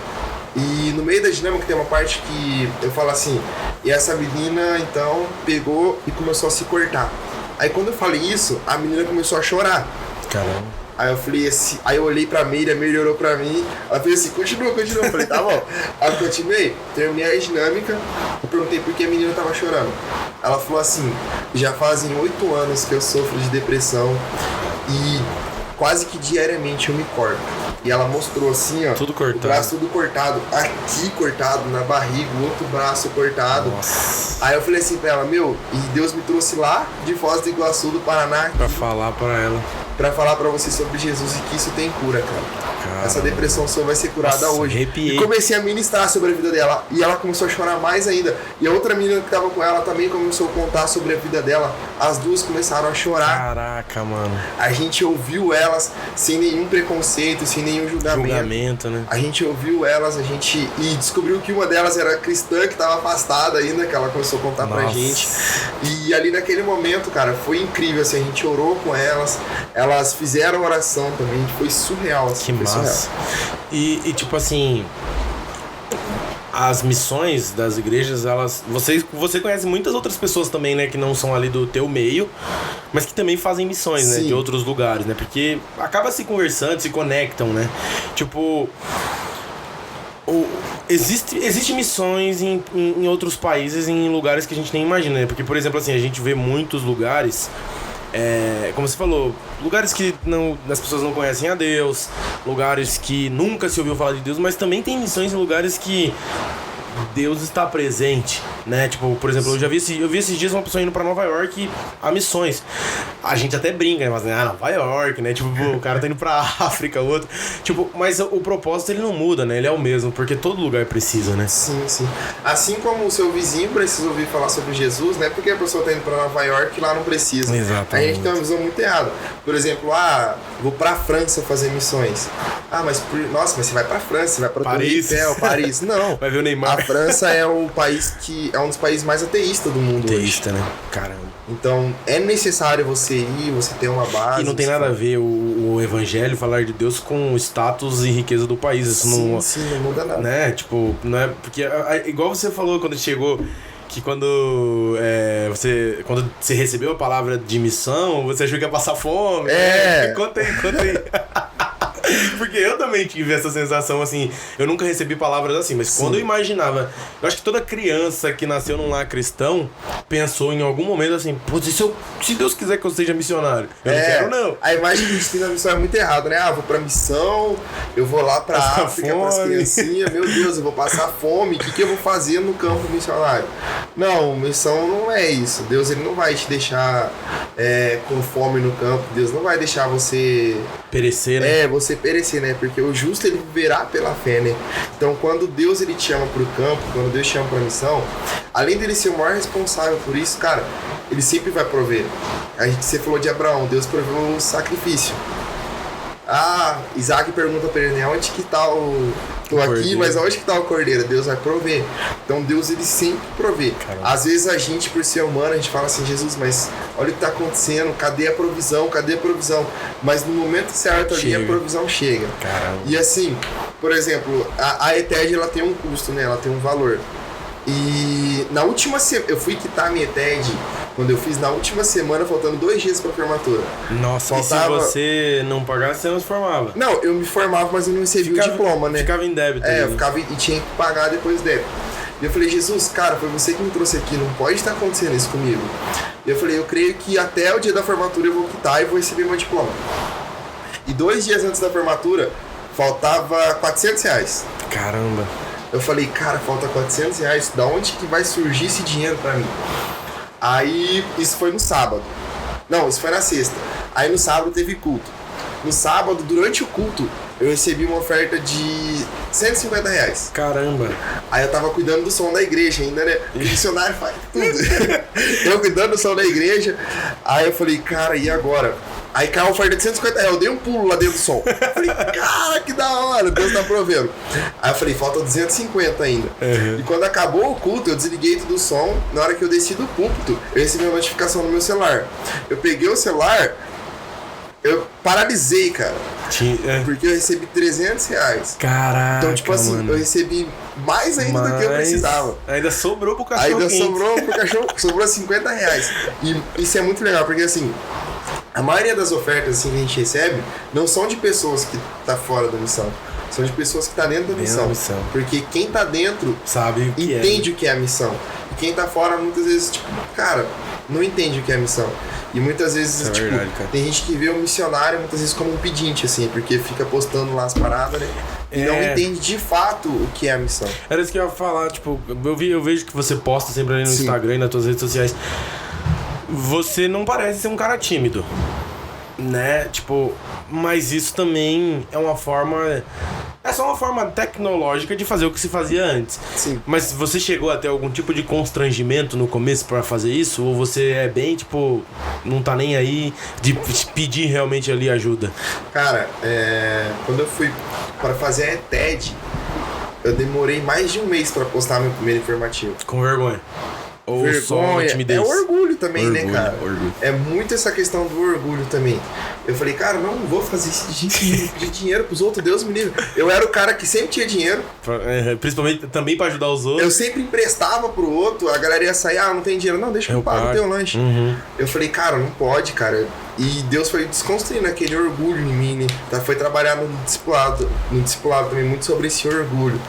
E no meio da dinâmica tem uma parte que eu falo assim, e essa menina então pegou e começou a se cortar. Aí quando eu falei isso, a menina começou a chorar. Caramba. Aí eu falei assim, aí eu olhei pra Meire, a Meire olhou pra mim, ela fez assim, continua. Eu falei, tá bom. Aí eu continuei, terminei a dinâmica, eu perguntei por que a menina tava chorando. Ela falou assim, já fazem 8 anos que eu sofro de depressão e quase que diariamente eu me corto. E ela mostrou assim, ó, tudo cortado. O braço tudo cortado, aqui cortado, na barriga, o outro braço cortado. Nossa. Aí eu falei assim pra ela, meu, e Deus me trouxe lá de Foz do Iguaçu, do Paraná, Pra falar pra ela. pra falar pra você sobre Jesus e que isso tem cura, cara. Essa depressão sua vai ser curada hoje. Arrepiei. E comecei a ministrar sobre a vida dela. E ela começou a chorar mais ainda. E a outra menina que tava com ela também começou a contar sobre a vida dela. As duas começaram a chorar. Caraca, mano. A gente ouviu elas sem nenhum preconceito, sem nenhum julgamento. Né? A gente ouviu elas, e descobriu que uma delas era cristã, que tava afastada ainda, que ela começou a contar pra gente. E ali naquele momento, cara, foi incrível, assim, a gente orou com elas fizeram oração também, foi surreal, assim. Que massa. E tipo assim, as missões das igrejas, elas... Você conhece muitas outras pessoas também, né? Que não são ali do teu meio, mas que também fazem missões, né? De outros lugares, né? Porque acaba se conversando, se conectam, né? Tipo... Existe missões em outros países, em lugares que a gente nem imagina, né? Porque, por exemplo, assim, a gente vê muitos lugares... como você falou, lugares que as pessoas não conhecem a Deus, lugares que nunca se ouviu falar de Deus, mas também tem missões em lugares que Deus está presente, né? Tipo, por exemplo, eu vi esses dias uma pessoa indo pra Nova York a missões. A gente até brinca, né? Mas, Nova York, né? Tipo, o cara tá indo pra África, o outro. Tipo, mas o propósito ele não muda, né? Ele é o mesmo, porque todo lugar precisa, né? Sim, sim. Assim como o seu vizinho precisa ouvir falar sobre Jesus, né? Porque a pessoa tá indo pra Nova York e lá não precisa. Exatamente. A gente tem uma visão muito errada. Por exemplo, vou pra França fazer missões. Mas você vai pra França, você vai pra Paris. Paris. Não. Vai ver o Neymar. A França é um país que é um dos países mais ateístas do mundo hoje. Né? Caramba. Então é necessário você ir, você ter uma base. E não tem nada a ver o evangelho, falar de Deus, com o status e riqueza do país. Isso não muda nada. Né? Tipo, não é. Porque, igual você falou quando chegou, que quando você recebeu a palavra de missão, você achou que ia passar fome. Conta aí. Porque eu também tive essa sensação, assim, eu nunca recebi palavras assim, mas quando eu imaginava, eu acho que toda criança que nasceu num lar cristão pensou em algum momento assim, se Deus quiser que eu seja missionário, eu não quero não. A imagem que a gente tem na missão é muito errada, né? Vou pra missão, eu vou lá pra África, pras criancinhas, meu Deus, eu vou passar fome, o que eu vou fazer no campo missionário? Não, missão não é isso. Deus, ele não vai te deixar com fome no campo, Deus não vai deixar você... perecer, né? Você perecer, né? Porque o justo, ele viverá pela fé, né? Então, quando Deus, ele te chama pro campo, quando Deus te chama pra missão, além dele ser o maior responsável por isso, cara, ele sempre vai prover. Você falou de Abraão, Deus proveu o sacrifício. Isaac pergunta pra ele, né? Onde que tá Tô aqui, cordeiro. Mas onde que tá o cordeiro? Deus vai prover. Então Deus, ele sempre provê. Caramba. Às vezes a gente, por ser humano, a gente fala assim, Jesus, mas olha o que tá acontecendo, cadê a provisão? Mas no momento certo ali a provisão chega. Caramba. E assim, por exemplo, a ETED, ela tem um custo, né? Ela tem um valor. E na última semana, eu fui quitar a minha ETED, quando eu fiz na última semana, faltando 2 dias pra formatura. Nossa, faltava... e se você não pagasse, você não se formava? Não, eu me formava, mas eu não recebia o diploma, né? Ficava em débito. Eu ficava e tinha que pagar depois débito. E eu falei, Jesus, cara, foi você que me trouxe aqui, não pode estar acontecendo isso comigo. E eu falei, eu creio que até o dia da formatura eu vou quitar e vou receber meu diploma. E 2 dias antes da formatura, faltava R$400. Caramba. Eu falei, cara, falta R$400, da onde que vai surgir esse dinheiro pra mim? Aí, isso foi no sábado. Não, isso foi na sexta. Aí no sábado teve culto. No sábado, durante o culto, eu recebi uma oferta de R$150. Caramba. Aí eu tava cuidando do som da igreja ainda, né? O missionário faz tudo. Eu cuidando do som da igreja. Aí eu falei, cara, e agora? Aí caiu a oferta de R$150, eu dei um pulo lá dentro do som. Eu falei, cara, que da hora, Deus tá provendo. Aí eu falei, falta 250 ainda. Uhum. E quando acabou o culto, eu desliguei todo o som. Na hora que eu desci do púlpito, eu recebi uma notificação no meu celular. Eu peguei o celular, eu paralisei, cara. Porque eu recebi R$300. Caraca, então, tipo assim, mano, eu recebi mais ainda do que eu precisava. Ainda sobrou pro cachorro. Sobrou R$50. E isso é muito legal, porque assim... A maioria das ofertas assim, que a gente recebe não são de pessoas que tá fora da missão. São de pessoas que tá dentro da missão. Porque quem tá dentro sabe o que entende o que é a missão. E quem tá fora muitas vezes, tipo, cara, não entende o que é a missão. E muitas vezes, tipo, verdade, tem gente que vê o missionário muitas vezes como um pedinte, assim, porque fica postando lá as paradas, né? E não entende de fato o que é a missão. Era isso que eu ia falar, tipo, eu vejo que você posta sempre ali no Instagram e nas suas redes sociais. Você não parece ser um cara tímido, né? Tipo, mas isso também é uma forma... É só uma forma tecnológica de fazer o que se fazia antes. Sim. Mas você chegou a ter algum tipo de constrangimento no começo pra fazer isso? Ou você é bem, tipo, não tá nem aí de pedir realmente ali ajuda? Cara, quando eu fui para fazer a TED, eu demorei mais de um mês pra postar meu primeiro informativo. Com vergonha? Ou só timidez? É orgulho também, orgulho, né, cara? Orgulho. É muito essa questão do orgulho também. Eu falei, cara, não vou fazer isso de dinheiro pros outros, Deus me livre. Eu era o cara que sempre tinha dinheiro. Principalmente também pra ajudar os outros. Eu sempre emprestava pro outro, a galera ia sair, não tem dinheiro. Não, deixa que eu pago o teu lanche. Eu falei, cara, não pode, cara. E Deus foi desconstruindo aquele orgulho em mim, né? Foi trabalhar no discipulado também muito sobre esse orgulho.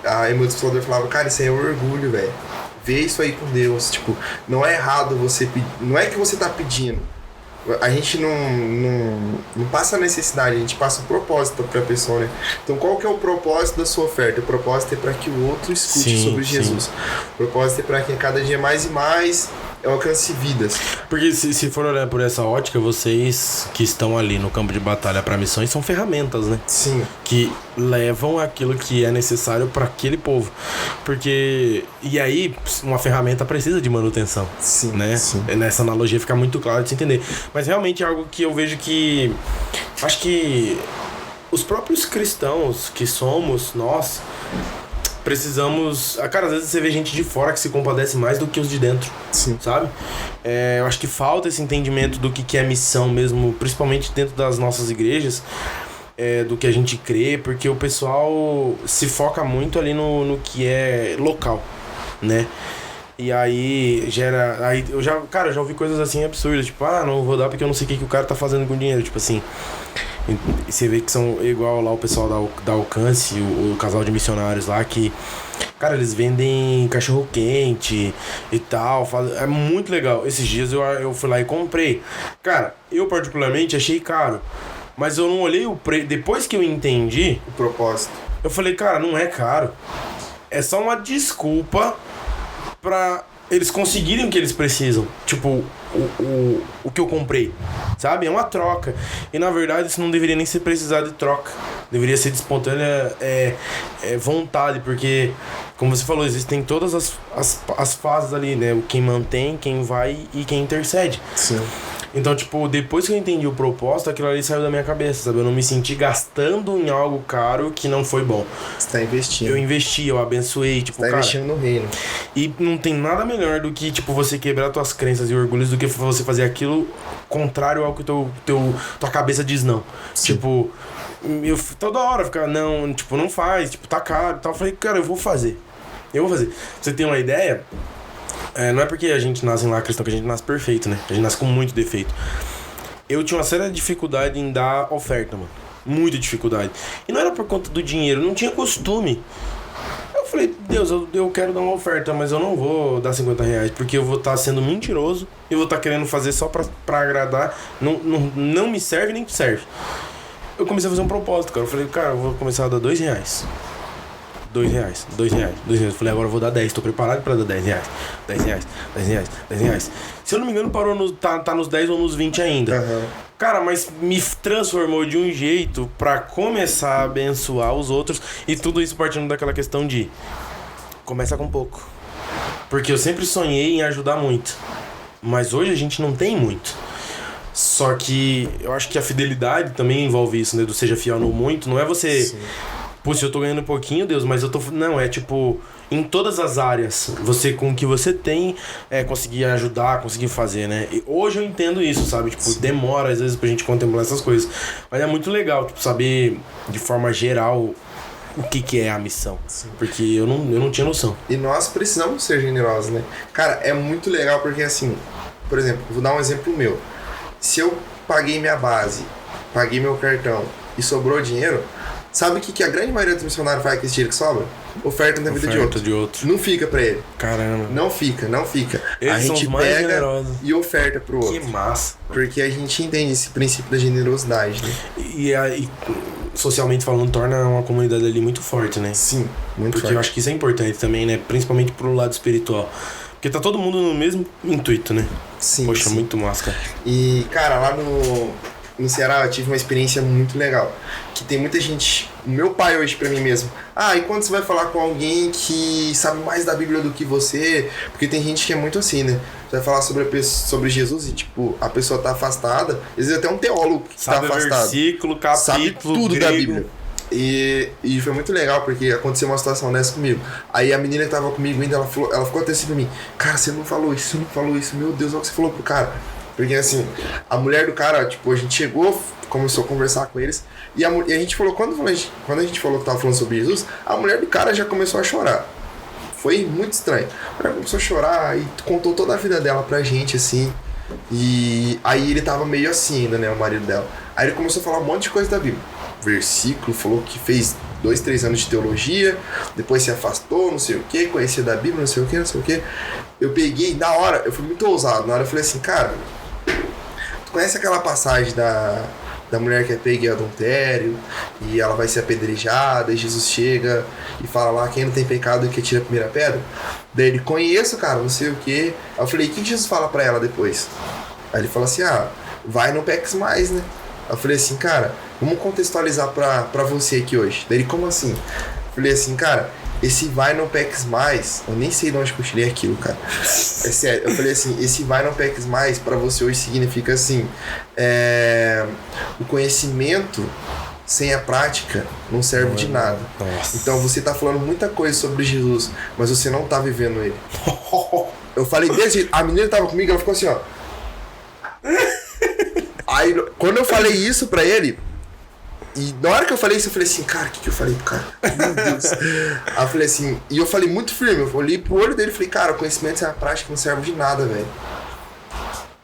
Aí meu discipulador falava, cara, isso aí é orgulho, velho. Vê isso aí com Deus, tipo, não é errado você pedir, não é que você tá pedindo, a gente não passa a necessidade, a gente passa o propósito pra pessoa, né? Então qual que é o propósito da sua oferta? O propósito é para que o outro escute sobre Jesus. O propósito é para que cada dia mais e mais alcance vidas. Porque se for olhar por essa ótica, vocês que estão ali no campo de batalha para missões são ferramentas, né? Sim. Que levam aquilo que é necessário para aquele povo. Porque... E aí, uma ferramenta precisa de manutenção. Sim, né? sim. Nessa analogia fica muito claro de se entender. Mas realmente é algo que eu vejo que... Acho que os próprios cristãos que somos, nós... precisamos... Cara, às vezes você vê gente de fora que se compadece mais do que os de dentro. Sim. Sabe? Eu acho que falta esse entendimento do que é missão mesmo, principalmente dentro das nossas igrejas, do que a gente crê, porque o pessoal se foca muito ali no que é local, né? E aí gera... Aí eu já ouvi coisas assim absurdas, tipo, não vou dar porque eu não sei o que o cara tá fazendo com o dinheiro, tipo assim... E você vê que são igual lá o pessoal da Alcance, o casal de missionários lá que... Cara, eles vendem cachorro quente e tal. É muito legal. Esses dias eu fui lá e comprei. Cara, eu particularmente achei caro. Mas eu não olhei o preço. Depois que eu entendi o propósito, eu falei, cara, não é caro. É só uma desculpa pra eles conseguirem o que eles precisam. Tipo, o que eu comprei, sabe? É uma troca. E na verdade isso não deveria nem ser precisado de troca. Deveria ser de espontânea vontade, porque, como você falou, existem todas as fases ali, né? Quem mantém, quem vai e quem intercede. Sim. Então, tipo, depois que eu entendi o propósito, aquilo ali saiu da minha cabeça, sabe? Eu não me senti gastando em algo caro que não foi bom. Você tá investindo. Eu investi, eu abençoei, tipo, você tá investindo no reino. E não tem nada melhor do que, tipo, você quebrar tuas crenças e orgulhos do que você fazer aquilo contrário ao que tua cabeça diz não. Sim. Tipo, eu toda hora ficava, não, tipo, não faz, tipo, tá caro e tal. Eu falei, cara, eu vou fazer. Pra você ter uma ideia... não é porque a gente nasce lá cristão que a gente nasce perfeito, né? A gente nasce com muito defeito. Eu tinha uma séria dificuldade em dar oferta, mano. Muita dificuldade. E não era por conta do dinheiro, não tinha costume. Eu falei, Deus, eu quero dar uma oferta, mas eu não vou dar R$50, porque eu vou estar sendo mentiroso e vou estar querendo fazer só pra agradar. Não me serve nem te serve. Eu comecei a fazer um propósito, cara. Eu falei, cara, eu vou começar a dar R$2. R$2. Eu falei, agora eu vou dar 10. Tô preparado pra dar R$10. R$10. Se eu não me engano, parou tá nos 10 ou nos 20 ainda. Uhum. Cara, mas me transformou de um jeito pra começar a abençoar os outros. E tudo isso partindo daquela questão de... Começa com pouco. Porque eu sempre sonhei em ajudar muito. Mas hoje a gente não tem muito. Só que eu acho que a fidelidade também envolve isso, né? Do seja fiel no muito. Não é você... Sim. Puxa, eu tô ganhando um pouquinho, Deus, mas eu tô... Não, é tipo... Em todas as áreas, você com o que você tem, conseguir ajudar, conseguir fazer, né? E hoje eu entendo isso, sabe? Tipo, sim, demora às vezes pra gente contemplar essas coisas. Mas é muito legal, tipo, saber de forma geral o que é a missão. Sim. Porque eu não tinha noção. E nós precisamos ser generosos, né? Cara, é muito legal porque assim... Por exemplo, vou dar um exemplo meu. Se eu paguei minha base, paguei meu cartão e sobrou dinheiro, sabe o que a grande maioria dos missionários faz com esse dinheiro que sobra? Oferta na vida de outro. Não fica pra ele. Caramba. Não fica. Eles a gente são os mais pega generosos. e oferta pro outro. Que massa. Porque a gente entende esse princípio da generosidade, né? E aí, socialmente falando, torna uma comunidade ali muito forte, né? Sim, muito Porque forte. eu acho que isso é importante também, né? Principalmente pro lado espiritual. Porque tá todo mundo no mesmo intuito, né? Sim, Poxa, sim. muito massa, cara. E, cara, lá no Ceará eu tive uma experiência muito legal. Que tem muita gente... O meu pai hoje pra mim mesmo. E quando você vai falar com alguém que sabe mais da Bíblia do que você... Porque tem gente que é muito assim, né? Você vai falar sobre Jesus e, tipo, a pessoa tá afastada. Às vezes até um teólogo que Sabe tá afastado. versículo, capítulo, sabe tudo grego. da Bíblia. E foi muito legal, porque aconteceu uma situação dessa comigo. Aí a menina que tava comigo ainda, ela ficou até assim pra mim. Cara, você não falou isso, Meu Deus, olha o que você falou pro cara. Porque assim, a mulher do cara, tipo, a gente chegou, começou a conversar com eles. E a gente falou, quando a gente falou que tava falando sobre Jesus, a mulher do cara já começou a chorar. Foi muito estranho. Ela começou a chorar e contou toda a vida dela pra gente, assim. E aí ele tava meio assim ainda, né, o marido dela. Aí ele começou a falar um monte de coisa da Bíblia. Versículo, falou que fez 2-3 anos de teologia, depois se afastou, não sei o que, conhecia da Bíblia, não sei o que. Eu peguei, na hora, eu fui muito ousado, na hora eu falei assim, cara, tu conhece aquela passagem da mulher que é pega em adultério, e ela vai ser apedrejada, e Jesus chega e fala lá, quem não tem pecado que tira a primeira pedra? Daí ele, conheço, cara, não sei o que. Aí eu falei, o que Jesus fala pra ela depois? Aí ele fala assim, vai, não peques mais, né? Eu falei assim, cara, vamos contextualizar pra você aqui hoje. Daí ele, como assim? Eu falei assim, cara, esse vai não peques mais, eu nem sei de onde que eu tirei aquilo, cara. É sério, eu falei assim, esse vai não peques mais pra você hoje significa assim, o conhecimento sem a prática não serve de nada. Nossa. Então você tá falando muita coisa sobre Jesus, mas você não tá vivendo ele. Eu falei desse jeito, a menina tava comigo, ela ficou assim, ó. Aí, quando eu falei isso pra ele, e na hora que eu falei isso, eu falei assim, cara, o que eu falei pro cara? Meu Deus. Aí eu falei assim, e eu falei muito firme, eu olhei pro olho dele e falei, cara, o conhecimento sem a prática não serve de nada, velho.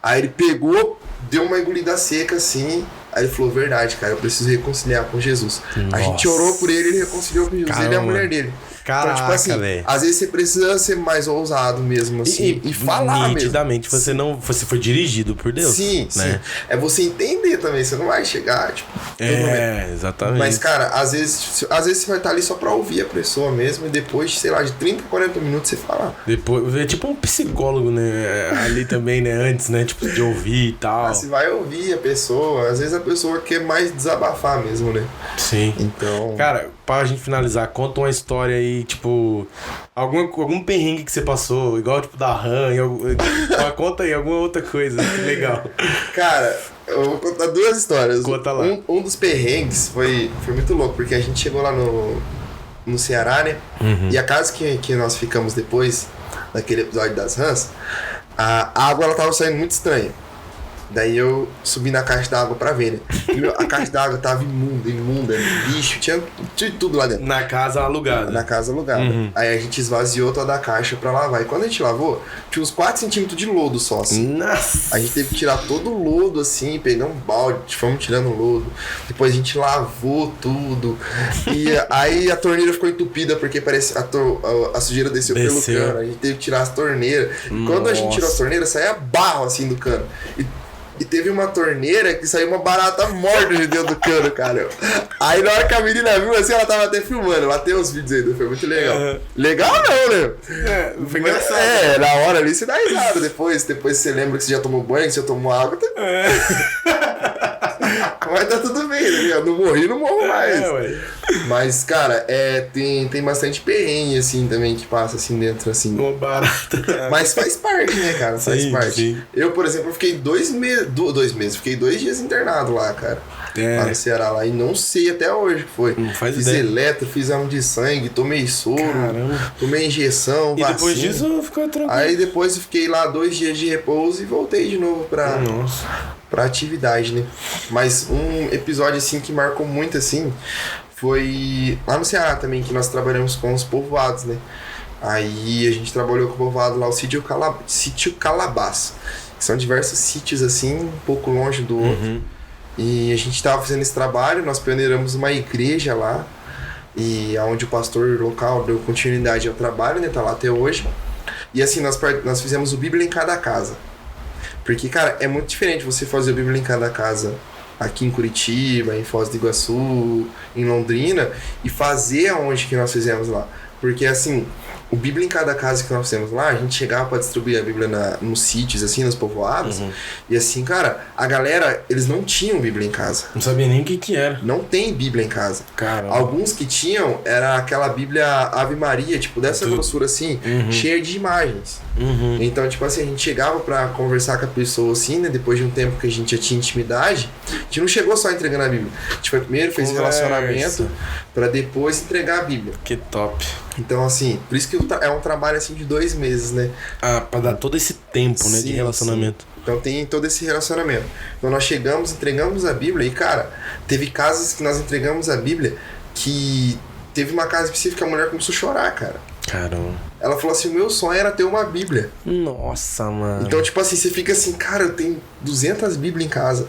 Aí ele pegou, deu uma engolida seca assim, aí ele falou, verdade, cara, eu preciso reconciliar com Jesus. Nossa. A gente orou por ele, ele reconciliou com Jesus, ele é a mulher dele. Caraca, então, tipo assim, véio. às vezes você precisa ser mais ousado mesmo, assim, e falar nitidamente, mesmo. você foi dirigido por Deus. Sim, né? sim. É você entender também, você não vai chegar, tipo... Exatamente. Mas, cara, às vezes você vai estar ali só pra ouvir a pessoa mesmo, e depois, sei lá, de 30, 40 minutos você fala. Depois, é tipo um psicólogo, né? Ali também, né? Antes, né? Tipo, de ouvir e tal. Você vai ouvir a pessoa, às vezes a pessoa quer mais desabafar mesmo, né? Sim. Então... Cara, pra gente finalizar, conta uma história aí, tipo... Algum perrengue que você passou, igual, tipo, da RAM, conta aí, alguma outra coisa, que legal. Cara, eu vou contar duas histórias. Conta lá. Um dos perrengues foi muito louco, porque a gente chegou lá no Ceará, né? Uhum. E a casa que nós ficamos depois, daquele episódio das rãs, a água ela tava saindo muito estranha. Daí eu subi na caixa d'água pra ver, né? E a caixa d'água tava imunda, bicho, tinha tudo lá dentro. Na casa alugada. Na casa alugada. Uhum. Aí a gente esvaziou toda a caixa pra lavar. E quando a gente lavou, tinha uns 4 centímetros de lodo só, assim. Nossa. A gente teve que tirar todo o lodo, assim, pegar um balde, fomos tirando o lodo. Depois a gente lavou tudo. E aí a torneira ficou entupida, porque parece a sujeira desceu pelo cano. A gente teve que tirar as torneiras. E quando a gente tirou as torneiras, saía barro, assim, do cano. E teve uma torneira que saiu uma barata morta de dentro do cano, cara. Aí na hora que a menina viu, assim, ela tava até filmando. Lá tem uns vídeos ainda, foi muito legal. Legal não, né? Foi engraçado. Na hora ali você dá risada depois. Depois você lembra que você já tomou banho, que você já tomou água. Mas tá tudo bem, né? Eu não morri, não morro mais. Ué. Mas, cara, tem bastante perrengue, assim, também, que passa, assim, dentro, assim. Uma barata. Mas faz parte, né, cara? Faz parte. Sim. Eu, por exemplo, fiquei 2 meses. Fiquei 2 dias internado lá, cara. Lá no Ceará, lá. E não sei até hoje o que foi. Não faz fiz ideia. eletro, fiz exame de sangue, tomei soro. Caramba. Tomei injeção, E vacina. depois disso ficou tranquilo. Aí depois eu fiquei lá 2 dias de repouso e voltei de novo pra atividade, né? Mas um episódio, assim, que marcou muito, assim, foi lá no Ceará também, que nós trabalhamos com os povoados, né? Aí a gente trabalhou com o povoado lá, o sítio Calabás. Que são diversos sítios assim, um pouco longe do outro. E a gente estava fazendo esse trabalho, nós pioneiramos uma igreja lá. E onde o pastor local deu continuidade ao trabalho, né? Tá lá até hoje. E assim, nós fizemos o Bíblia em cada casa. Porque, cara, é muito diferente você fazer o Bíblia em cada casa aqui em Curitiba, em Foz do Iguaçu, em Londrina, e fazer aonde que nós fizemos lá. Porque, assim, o Bíblia em cada casa que nós fizemos lá, a gente chegava pra distribuir a Bíblia nos sítios, assim, nos povoados. E assim, cara, a galera, eles não tinham Bíblia em casa. Não sabia nem o que era. Não tem Bíblia em casa. Caramba. Alguns que tinham, era aquela Bíblia Ave Maria, tipo, dessa grossura assim, cheia de imagens. Então, tipo assim, a gente chegava pra conversar com a pessoa assim, né? Depois de um tempo que a gente já tinha intimidade, a gente não chegou só entregando a Bíblia. A gente foi primeiro, fez relacionamento, pra depois entregar a Bíblia. Que top. Então, assim, por isso que é um trabalho assim de 2 meses, né? Ah, pra dar todo esse tempo, né, de relacionamento. Sim. Então tem todo esse relacionamento. Então nós chegamos, entregamos a Bíblia e, cara, teve casos que nós entregamos a Bíblia que teve uma casa específica, a mulher começou a chorar, cara. Caramba. Ela falou assim, o meu sonho era ter uma Bíblia. Nossa, mano. Então, tipo assim, você fica assim, cara, eu tenho 200 Bíblias em casa.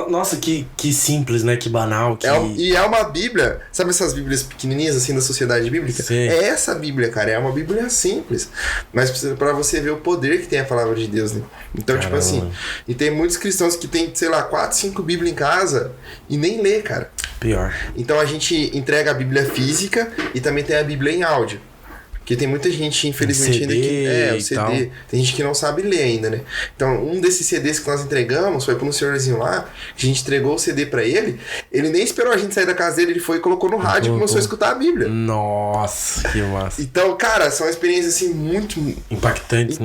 Nossa, que simples, né? Que banal. E é uma Bíblia, sabe essas Bíblias pequenininhas assim da Sociedade Bíblica? Sim. É essa Bíblia, cara, é uma Bíblia simples, mas pra você ver o poder que tem a palavra de Deus, né? Então, caramba, tipo assim, e tem muitos cristãos que tem, sei lá, 4, 5 Bíblias em casa e nem lê, cara. Pior. Então a gente entrega a Bíblia física e também tem a Bíblia em áudio. Porque tem muita gente, infelizmente, CD ainda que... É, o e CD. tal. Tem gente que não sabe ler ainda, né? Então, um desses CDs que nós entregamos foi pra um senhorzinho lá, que a gente entregou o CD pra ele. Ele nem esperou a gente sair da casa dele, ele foi e colocou no rádio e começou a escutar a Bíblia. Nossa, que massa. Então, cara, são experiências, assim, muito... Impactantes,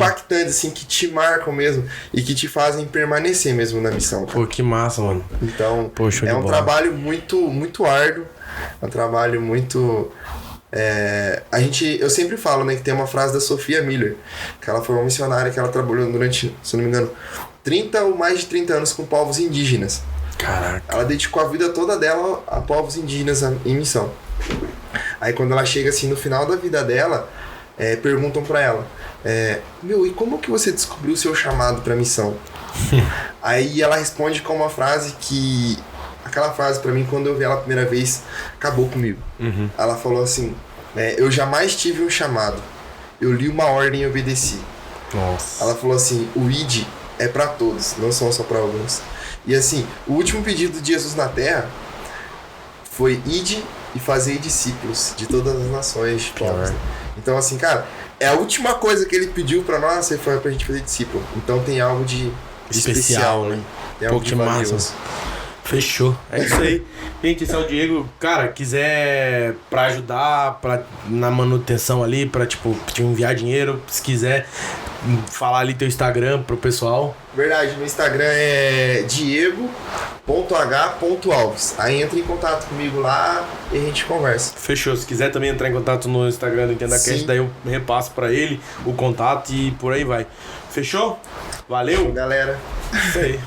assim, que te marcam mesmo e que te fazem permanecer mesmo na missão, cara. Pô, que massa, mano. Então, pô, show é de um bola. trabalho muito, muito árduo. É um trabalho muito... eu sempre falo, né, que tem uma frase da Sophia Miller, que ela foi uma missionária que ela trabalhou durante, se não me engano, 30 ou mais de 30 anos com povos indígenas. Caraca. Ela dedicou a vida toda dela a povos indígenas em missão. Aí quando ela chega assim no final da vida dela, perguntam pra ela, e como que você descobriu o seu chamado pra missão? Aí ela responde com uma frase que... Aquela frase pra mim, quando eu vi ela a primeira vez, acabou comigo. Ela falou assim, eu jamais tive um chamado. Eu li uma ordem e obedeci. Nossa. Ela falou assim, o ID é pra todos, não são só pra alguns. E assim, o último pedido de Jesus na Terra foi ide e fazei discípulos de todas as nações, de povos. Então assim, cara, a última coisa que ele pediu pra nós foi pra gente fazer discípulo. Então tem algo de especial, né? Tem algo de valioso. Fechou. É isso aí. Gente, esse é o Diego. Cara, quiser pra ajudar na manutenção ali, pra tipo, te enviar dinheiro, se quiser falar ali teu Instagram pro pessoal. Verdade, meu Instagram é diego.h.alves. Aí entra em contato comigo lá e a gente conversa. Fechou. Se quiser também entrar em contato no Instagram do EntendaCast, daí eu repasso pra ele o contato e por aí vai. Fechou? Valeu? Galera. Isso aí.